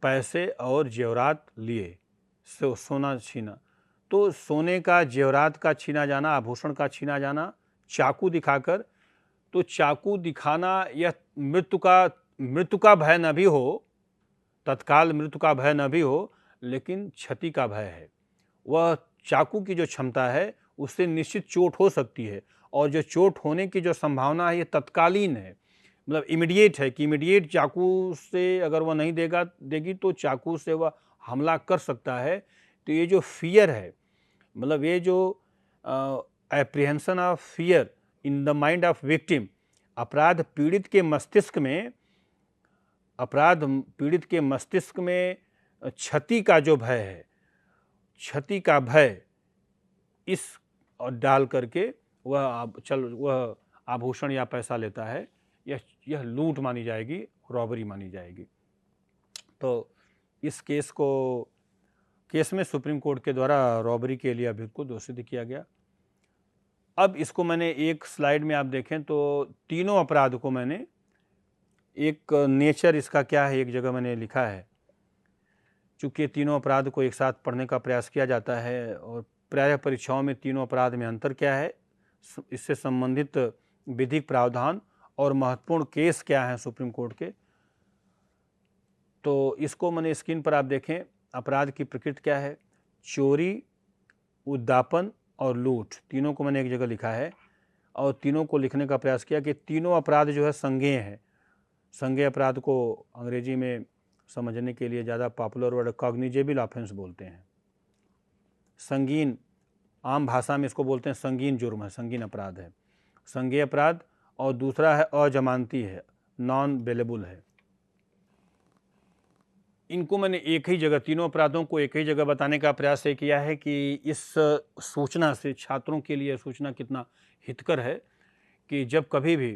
पैसे और जेवरात लिए, सोना छीना। तो सोने का, जेवरात का छीना जाना, आभूषण का छीना जाना चाकू दिखाकर, तो चाकू दिखाना यह मृत्यु का भय न भी हो, तत्काल मृत्यु का भय न भी हो, लेकिन क्षति का भय है। वह चाकू की जो क्षमता है उससे निश्चित चोट हो सकती है और जो चोट होने की जो संभावना है ये तत्कालीन है, मतलब इमीडिएट है कि इमीडिएट चाकू से अगर वह नहीं देगी तो चाकू से वह हमला कर सकता है। तो ये जो फियर है, मतलब ये जो apprehension of fear in the mind of victim, अपराध पीड़ित के मस्तिष्क में क्षति का जो भय है, क्षति का भय इस और डाल करके वह आभूषण या पैसा लेता है, यह लूट मानी जाएगी, रॉबरी मानी जाएगी। तो इस केस में सुप्रीम कोर्ट के द्वारा रॉबरी के लिए अभियुक्त को दोषी किया गया। अब इसको मैंने एक स्लाइड में आप देखें तो तीनों अपराध को मैंने एक नेचर इसका क्या है एक जगह मैंने लिखा है। चूँकि तीनों अपराध को एक साथ पढ़ने का प्रयास किया जाता है और प्रायः परीक्षाओं में तीनों अपराध में अंतर क्या है, इससे संबंधित विधिक प्रावधान और महत्वपूर्ण केस क्या हैं सुप्रीम कोर्ट के, तो इसको मैंने स्क्रीन पर आप देखें। अपराध की प्रकृति क्या है, चोरी, उद्दापन और लूट, तीनों को मैंने एक जगह लिखा है और तीनों को लिखने का प्रयास किया कि तीनों अपराध जो है संज्ञेय है। संज्ञेय अपराध को अंग्रेजी में समझने के लिए ज़्यादा पॉपुलर वर्ड कॉग्निजेबल ऑफेंस बोलते हैं। संगीन, आम भाषा में इसको बोलते हैं संगीन जुर्म है, संगीन अपराध है, संज्ञेय अपराध। और दूसरा है अजमानती है, नॉन बेलेबल है। इनको मैंने एक ही जगह, तीनों अपराधों को एक ही जगह बताने का प्रयास ये किया है कि इस सूचना से छात्रों के लिए सूचना कितना हितकर है कि जब कभी भी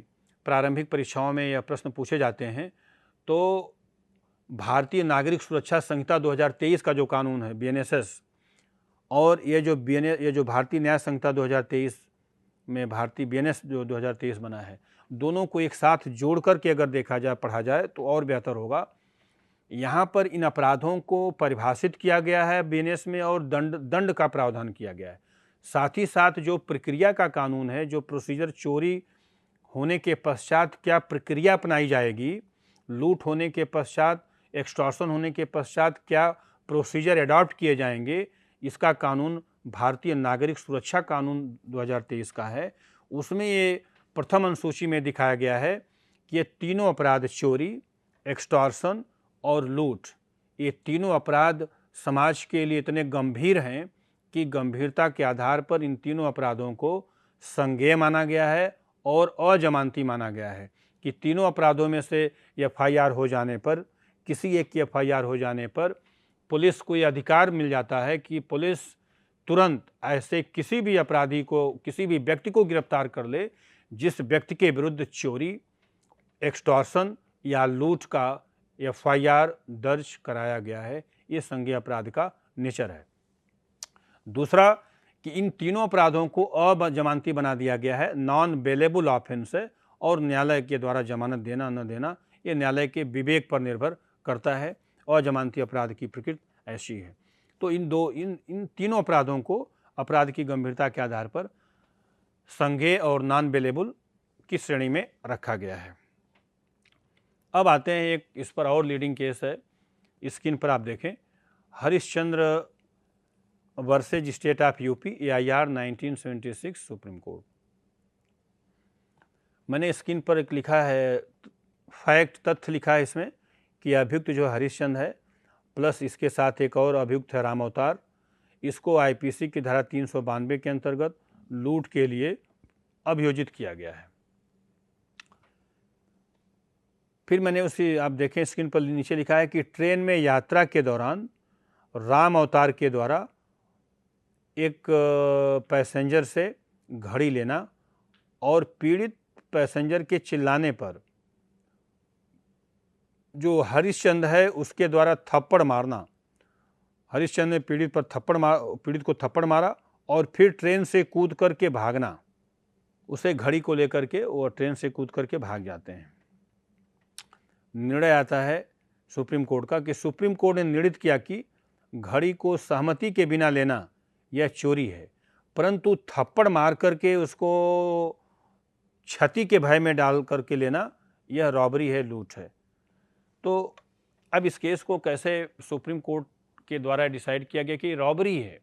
प्रारंभिक परीक्षाओं में यह प्रश्न पूछे जाते हैं तो भारतीय नागरिक सुरक्षा संहिता 2023 का जो कानून है BNSS और ये जो भारतीय न्याय संहिता 2023 में भारतीय BNS जो 2023 बना है, दोनों को एक साथ जोड़ करके अगर देखा जाए, पढ़ा जाए तो और बेहतर होगा। यहाँ पर इन अपराधों को परिभाषित किया गया है BNS में और दंड का प्रावधान किया गया है। साथ ही साथ जो प्रक्रिया का कानून है, जो प्रोसीजर, चोरी होने के पश्चात क्या प्रक्रिया अपनाई जाएगी, लूट होने के पश्चात, एक्सटॉर्शन होने के पश्चात क्या प्रोसीजर अडॉप्ट किए जाएंगे, इसका कानून भारतीय नागरिक सुरक्षा कानून 2023 का है। उसमें ये प्रथम अनुसूची में दिखाया गया है कि ये तीनों अपराध, चोरी, एक्सटॉर्शन और लूट, ये तीनों अपराध समाज के लिए इतने गंभीर हैं कि गंभीरता के आधार पर इन तीनों अपराधों को संज्ञेय माना गया है और अजमानती माना गया है कि तीनों अपराधों में से FIR हो जाने पर, किसी एक की FIR हो जाने पर पुलिस को ये अधिकार मिल जाता है कि पुलिस तुरंत ऐसे किसी भी अपराधी को, किसी भी व्यक्ति को गिरफ्तार कर ले जिस व्यक्ति के विरुद्ध चोरी, एक्सटॉर्शन या लूट का FIR दर्ज कराया गया है। ये संज्ञेय अपराध का नेचर है। दूसरा कि इन तीनों अपराधों को अजमानती बना दिया गया है, नॉन बेलेबल ऑफेंस है और न्यायालय के द्वारा जमानत देना न देना ये न्यायालय के विवेक पर निर्भर करता है। अजमानती अपराध की प्रकृति ऐसी है। तो इन तीनों अपराधों को अपराध की गंभीरता के आधार पर संज्ञेय और नॉन बेलेबल की श्रेणी में रखा गया है। अब आते हैं एक इस पर और लीडिंग केस है, स्क्रीन पर आप देखें, Harishchandra versus state of UP AIR 1976 supreme court. मैंने स्क्रीन पर एक लिखा है फैक्ट, तथ्य लिखा है इसमें कि अभियुक्त जो हरिश्चंद्र है प्लस इसके साथ एक और अभियुक्त है राम अवतार, इसको IPC की धारा 392 के अंतर्गत लूट के लिए अभियोजित किया गया है। फिर मैंने उसी, आप देखें स्क्रीन पर नीचे लिखा है कि ट्रेन में यात्रा के दौरान राम अवतार के द्वारा एक पैसेंजर से घड़ी लेना और पीड़ित पैसेंजर के चिल्लाने पर जो हरिश्चंद्र है उसके द्वारा थप्पड़ मारना, हरिश्चंद्र ने पीड़ित को थप्पड़ मारा और फिर ट्रेन से कूद करके भागना, उसे घड़ी को लेकर के वो ट्रेन से कूद करके भाग जाते हैं। निर्णय आता है सुप्रीम कोर्ट का कि सुप्रीम कोर्ट ने निर्णित किया कि घड़ी को सहमति के बिना लेना यह चोरी है, परंतु थप्पड़ मार करके उसको क्षति के भय में डाल करके लेना यह रॉबरी है, लूट है। तो अब इस केस को कैसे सुप्रीम कोर्ट के द्वारा डिसाइड किया गया कि रॉबरी है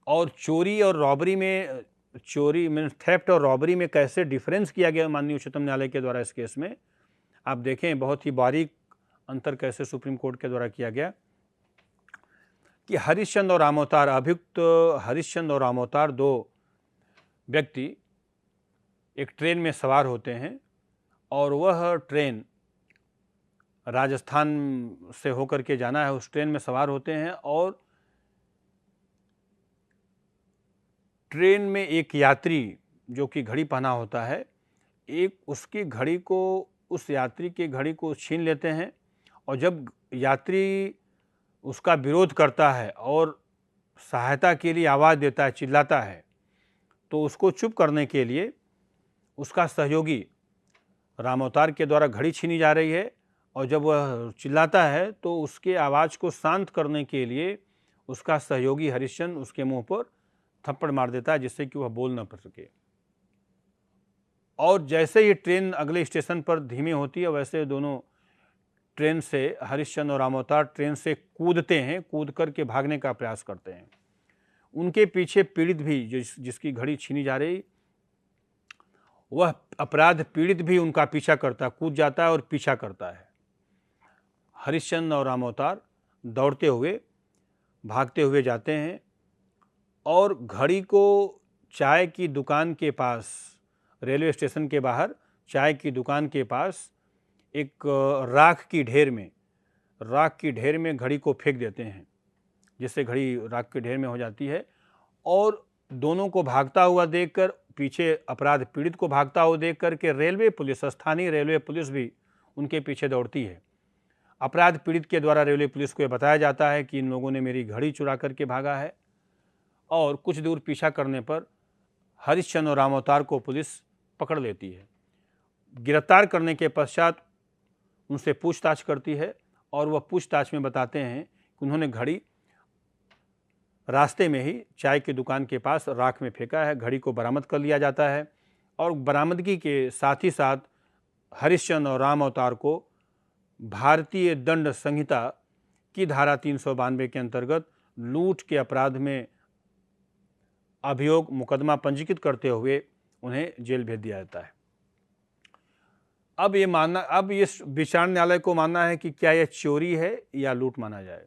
और चोरी और रॉबरी में, चोरी मीन्स थेफ्ट और रॉबरी में कैसे डिफरेंस किया गया माननीय उच्चतम न्यायालय के द्वारा। इस केस में आप देखें बहुत ही बारीक अंतर कैसे सुप्रीम कोर्ट के द्वारा किया गया कि हरिश्चंद्र और राम अवतार, अभियुक्त हरिश्चंद्र और राम अवतार दो व्यक्ति एक ट्रेन में सवार होते हैं और वह ट्रेन राजस्थान से होकर के जाना है। उस ट्रेन में सवार होते हैं और ट्रेन में एक यात्री जो कि घड़ी पहना होता है, एक उसकी घड़ी को, उस यात्री की घड़ी को छीन लेते हैं और जब यात्री उसका विरोध करता है और सहायता के लिए आवाज़ देता है, चिल्लाता है, तो उसको चुप करने के लिए उसका सहयोगी, राम अवतार के द्वारा घड़ी छीनी जा रही है और जब वह चिल्लाता है तो उसके आवाज़ को शांत करने के लिए उसका सहयोगी हरिश्चंद्र उसके मुंह पर थप्पड़ मार देता है जिससे कि वह बोल न सके। और जैसे ही ट्रेन अगले स्टेशन पर धीमी होती है वैसे दोनों ट्रेन से, हरिश्चंद्र और राम अवतार ट्रेन से कूदते हैं, कूद करके भागने का प्रयास करते हैं। उनके पीछे पीड़ित भी, जिसकी घड़ी छीनी जा रही, वह अपराध पीड़ित भी उनका पीछा करता, कूद जाता है और पीछा करता है। हरिश्चंद्र और राम अवतार दौड़ते हुए, भागते हुए जाते हैं और घड़ी को चाय की दुकान के पास, रेलवे स्टेशन के बाहर चाय की दुकान के पास एक राख की ढेर में घड़ी को फेंक देते हैं, जिससे घड़ी राख के ढेर में हो जाती है। और दोनों को भागता हुआ देखकर, पीछे अपराध पीड़ित को भागता हुआ देख कर के रेलवे पुलिस, स्थानीय रेलवे पुलिस भी उनके पीछे दौड़ती है। अपराध पीड़ित के द्वारा रेलवे पुलिस को यह बताया जाता है कि इन लोगों ने मेरी घड़ी चुरा करके भागा है। और कुछ दूर पीछा करने पर हरिश्चंद्र और राम अवतार को पुलिस पकड़ लेती है। गिरफ्तार करने के पश्चात उनसे पूछताछ करती है और वह पूछताछ में बताते हैं कि उन्होंने घड़ी रास्ते में ही चाय की दुकान के पास राख में फेंका है। घड़ी को बरामद कर लिया जाता है और बरामदगी के साथ ही साथ हरिश्चंद्र और राम अवतार को भारतीय दंड संहिता की धारा 392 के अंतर्गत लूट के अपराध में अभियोग मुकदमा पंजीकृत करते हुए उन्हें जेल भेज दिया जाता है। अब ये विचार न्यायालय को मानना है कि क्या यह चोरी है या लूट माना जाए।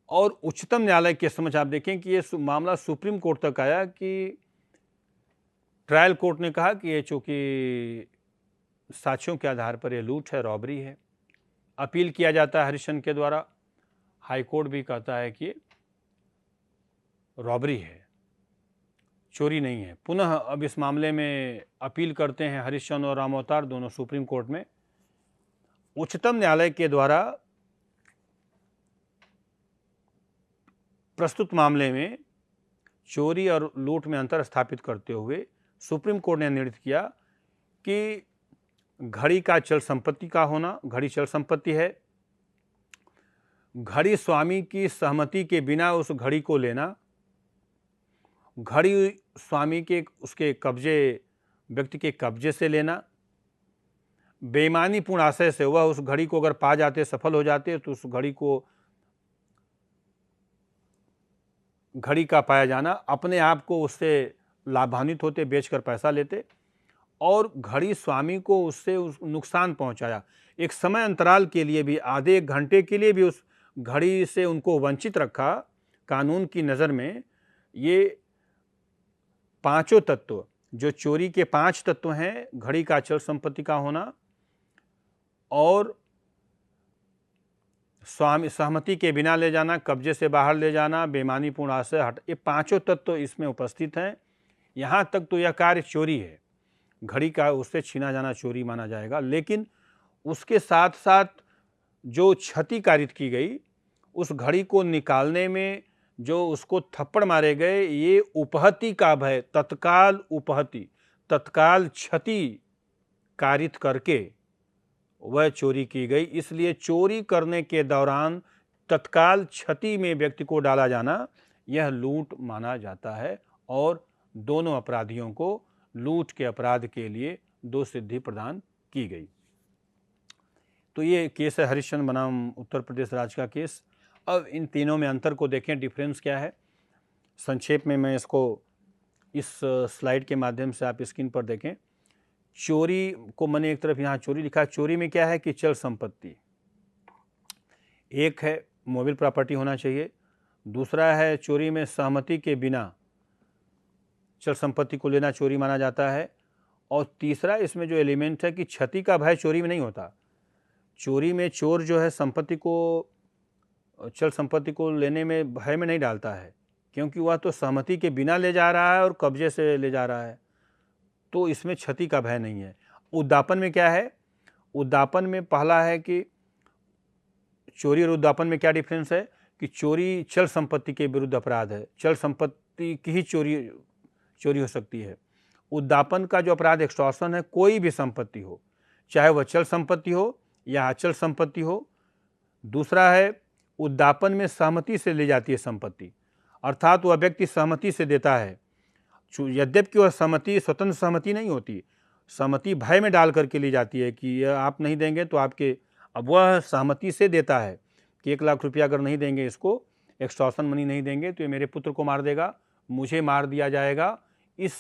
और उच्चतम न्यायालय के समझ आप देखें कि ये मामला सुप्रीम कोर्ट तक आया कि ट्रायल कोर्ट ने कहा कि ये चूंकि साक्ष्यों के आधार पर यह लूट है, रॉबरी है। अपील किया जाता है हरिश्चंद्र के द्वारा, हाई कोर्ट भी कहता है कि रॉबरी है, चोरी नहीं है। पुनः अब इस मामले में अपील करते हैं हरिश्चंद्र और राम अवतार दोनों सुप्रीम कोर्ट में। उच्चतम न्यायालय के द्वारा प्रस्तुत मामले में चोरी और लूट में अंतर स्थापित करते हुए सुप्रीम कोर्ट ने निर्णय किया कि घड़ी का चल संपत्ति का होना, घड़ी चल संपत्ति है। घड़ी स्वामी की सहमति के बिना उस घड़ी को लेना, घड़ी स्वामी के उसके कब्जे, व्यक्ति के कब्जे से लेना, बेईमानीपूर्ण आशय से वह उस घड़ी को अगर पा जाते, सफल हो जाते, तो उस घड़ी को, घड़ी का पाया जाना, अपने आप को उससे लाभान्वित होते, बेचकर पैसा लेते और घड़ी स्वामी को उससे नुकसान पहुंचाया। एक समय अंतराल के लिए भी, आधे एक घंटे के लिए भी उस घड़ी से उनको वंचित रखा। कानून की नज़र में ये पांचों तत्व, जो चोरी के 5 तत्व हैं, घड़ी का अचल संपत्ति का होना और स्वामी सहमति के बिना ले जाना, कब्जे से बाहर ले जाना, बेईमानीपूर्ण आशय हट, ये पांचों तत्व इसमें उपस्थित हैं। यहाँ तक तो यह कार्य चोरी है, घड़ी का उससे छीना जाना चोरी माना जाएगा। लेकिन उसके साथ साथ जो क्षति कारित की गई, उस घड़ी को निकालने में जो उसको थप्पड़ मारे गए, ये उपहति का भय, तत्काल उपहति, तत्काल क्षति कारित करके वह चोरी की गई। इसलिए चोरी करने के दौरान तत्काल क्षति में व्यक्ति को डाला जाना, यह लूट माना जाता है और दोनों अपराधियों को लूट के अपराध के लिए 2 सिद्धि प्रदान की गई। तो ये केस है हरिश्चंद्र बनाम उत्तर प्रदेश राज्य का केस। अब इन तीनों में अंतर को देखें, डिफरेंस क्या है। संक्षेप में मैं इसको इस स्लाइड के माध्यम से आप स्क्रीन पर देखें। चोरी को मैंने एक तरफ यहाँ चोरी लिखा है। चोरी में क्या है कि चल संपत्ति, एक है मोबाइल प्रॉपर्टी होना चाहिए, दूसरा है चोरी में सहमति के बिना चल संपत्ति को लेना चोरी माना जाता है। और तीसरा इसमें जो एलिमेंट है कि क्षति का भय चोरी में नहीं होता। चोरी में चोर जो है संपत्ति को, चल संपत्ति को लेने में भय में नहीं डालता है, क्योंकि वह तो सहमति के बिना ले जा रहा है और कब्जे से ले जा रहा है, तो इसमें क्षति का भय नहीं है। उद्यापन में क्या है? उद्यापन में पहला है कि चोरी और उद्यापन में क्या डिफरेंस है कि चोरी चल संपत्ति के विरुद्ध अपराध है, चल संपत्ति की ही चोरी हो सकती है। उद्यापन का जो अपराध एक्सटॉर्शन है, कोई भी संपत्ति हो, चाहे वह चल संपत्ति हो या अचल संपत्ति हो। दूसरा है उद्यापन में सहमति से ली जाती है संपत्ति, अर्थात वह व्यक्ति सहमति से देता है, यद्यपि वह सहमति स्वतंत्र सहमति नहीं होती, सहमति भय में डाल करके ली जाती है कि यह आप नहीं देंगे तो आपके, अब वह सहमति से देता है कि 1 लाख रुपया अगर नहीं देंगे, इसको एक्सटॉर्शन मनी नहीं देंगे तो ये मेरे पुत्र को मार देगा, मुझे मार दिया जाएगा। इस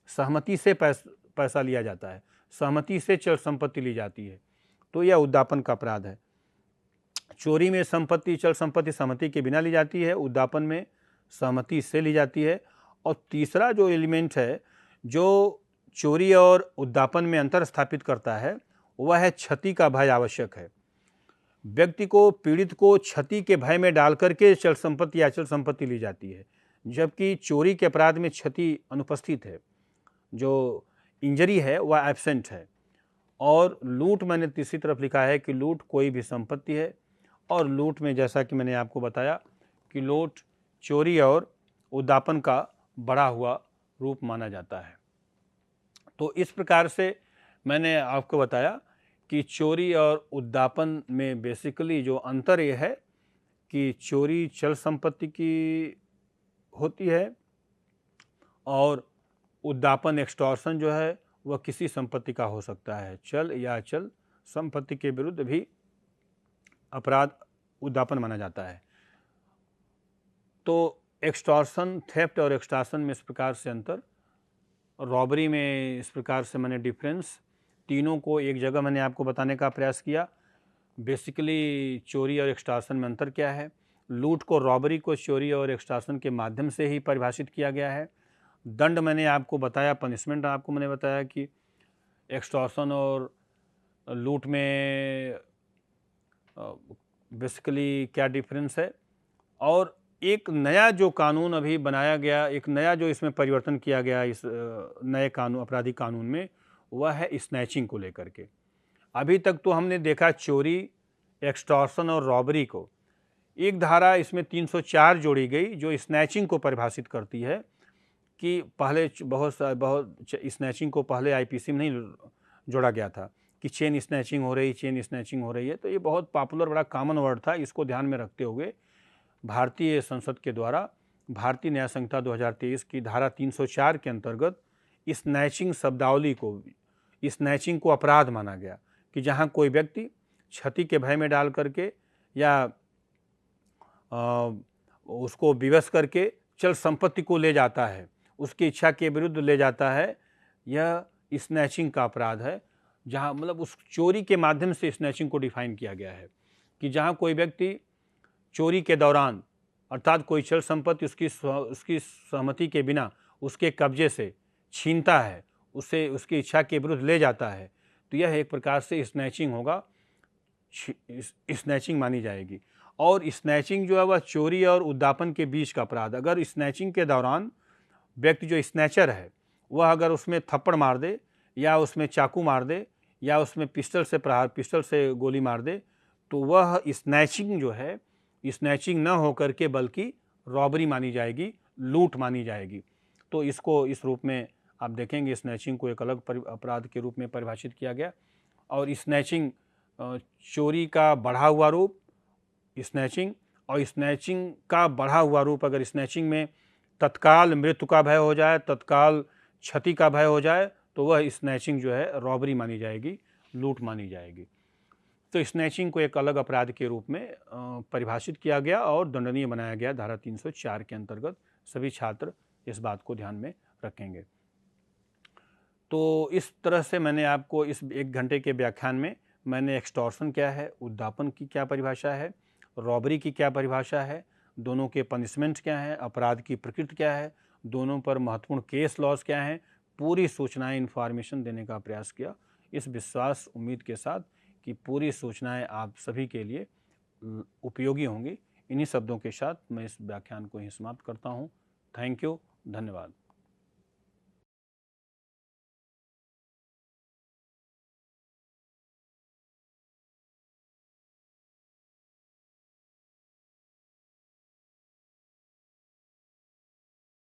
सहमति से पैसा लिया जाता है, सहमति से चल संपत्ति ली जाती है, तो यह उद्यापन का अपराध है। चोरी में संपत्ति, चल संपत्ति सहमति के बिना ली जाती है, उद्यापन में सहमति से ली जाती है। और तीसरा जो एलिमेंट है जो चोरी और उद्यापन में अंतर स्थापित करता है, वह है क्षति का भय आवश्यक है। व्यक्ति को, पीड़ित को क्षति के भय में डाल करके चल संपत्ति या अचल संपत्ति ली जाती है, जबकि चोरी के अपराध में क्षति अनुपस्थित है, जो इंजरी है वह एब्सेंट है। और लूट मैंने तीसरी तरफ लिखा है कि लूट कोई भी संपत्ति है, और लूट में जैसा कि मैंने आपको बताया कि लूट चोरी और उद्यापन का बढ़ा हुआ रूप माना जाता है। तो इस प्रकार से मैंने आपको बताया कि चोरी और उद्यापन में बेसिकली जो अंतर ये है कि चोरी चल संपत्ति की होती है और उद्यापन एक्सटॉर्शन जो है वह किसी संपत्ति का हो सकता है, चल या अचल संपत्ति के विरुद्ध भी अपराध उद्यापन माना जाता है। तो एक्सटॉर्शन, थेफ्ट और एक्सटॉर्शन में इस प्रकार से अंतर, रॉबरी में इस प्रकार से मैंने डिफरेंस, तीनों को एक जगह मैंने आपको बताने का प्रयास किया। बेसिकली चोरी और एक्सटॉर्शन में अंतर क्या है, लूट को, रॉबरी को चोरी और एक्सटॉर्शन के माध्यम से ही परिभाषित किया गया है। दंड मैंने आपको बताया, पनिशमेंट आपको मैंने बताया कि एक्सटॉर्शन और लूट में बेसिकली क्या डिफरेंस है। और एक नया जो कानून अभी बनाया गया, एक नया जो इसमें परिवर्तन किया गया इस नए कानून, आपराधिक कानून में, वह है स्नैचिंग को लेकर के। अभी तक तो हमने देखा चोरी, एक्सटॉर्शन और रॉबरी को, एक धारा इसमें 304 जोड़ी गई जो स्नैचिंग को परिभाषित करती है कि पहले बहुत स्नैचिंग को पहले आईपीसी में नहीं जोड़ा गया था कि चेन स्नैचिंग हो रही है, तो ये बहुत पॉपुलर, बड़ा कॉमन वर्ड था। इसको ध्यान में रखते हुए भारतीय संसद के द्वारा भारतीय न्याय संहिता 2023 की धारा 304 के अंतर्गत स्नैचिंग शब्दावली को, स्नैचिंग को अपराध माना गया कि जहां कोई व्यक्ति क्षति के भय में डाल करके या उसको विवश करके चल संपत्ति को ले जाता है, उसकी इच्छा के विरुद्ध ले जाता है, यह स्नैचिंग का अपराध है। जहां मतलब उस चोरी के माध्यम से स्नैचिंग को डिफाइन किया गया है कि जहां कोई व्यक्ति चोरी के दौरान, अर्थात कोई चल संपत्ति उसकी सहमति के बिना उसके कब्जे से छीनता है, उसे उसकी इच्छा के विरुद्ध ले जाता है, तो यह एक प्रकार से स्नैचिंग होगा, स्नैचिंग मानी जाएगी। और स्नैचिंग जो है वह चोरी और उद्यापन के बीच का अपराध। अगर स्नैचिंग के दौरान व्यक्ति जो स्नैचर है वह अगर उसमें थप्पड़ मार दे या उसमें चाकू मार दे या उसमें पिस्टल से गोली मार दे, तो वह स्नैचिंग जो है, स्नैचिंग न होकर के बल्कि रॉबरी मानी जाएगी, लूट मानी जाएगी। तो इसको इस रूप में आप देखेंगे, स्नैचिंग को एक अलग अपराध के रूप में परिभाषित किया गया। और स्नैचिंग चोरी का बढ़ा हुआ रूप स्नैचिंग, और स्नैचिंग का बढ़ा हुआ रूप अगर स्नैचिंग में तत्काल मृत्यु का भय हो जाए, तत्काल क्षति का भय हो जाए, तो वह स्नैचिंग जो है रॉबरी मानी जाएगी, लूट मानी जाएगी। तो स्नैचिंग को एक अलग अपराध के रूप में परिभाषित किया गया और दंडनीय बनाया गया धारा 304 के अंतर्गत। सभी छात्र इस बात को ध्यान में रखेंगे। तो इस तरह से मैंने आपको इस 1 घंटे के व्याख्यान में मैंने एक्सटॉर्शन क्या है, उद्यापन की क्या परिभाषा है, रॉबरी की क्या परिभाषा है, दोनों के पनिशमेंट क्या है, अपराध की प्रकृति क्या है, दोनों पर महत्वपूर्ण केस लॉज क्या हैं, पूरी सूचनाएं इन्फॉर्मेशन देने का प्रयास किया, इस विश्वास उम्मीद के साथ कि पूरी सूचनाएं आप सभी के लिए उपयोगी होंगी। इन्हीं शब्दों के साथ मैं इस व्याख्यान को ही समाप्त करता हूं। थैंक यू, धन्यवाद।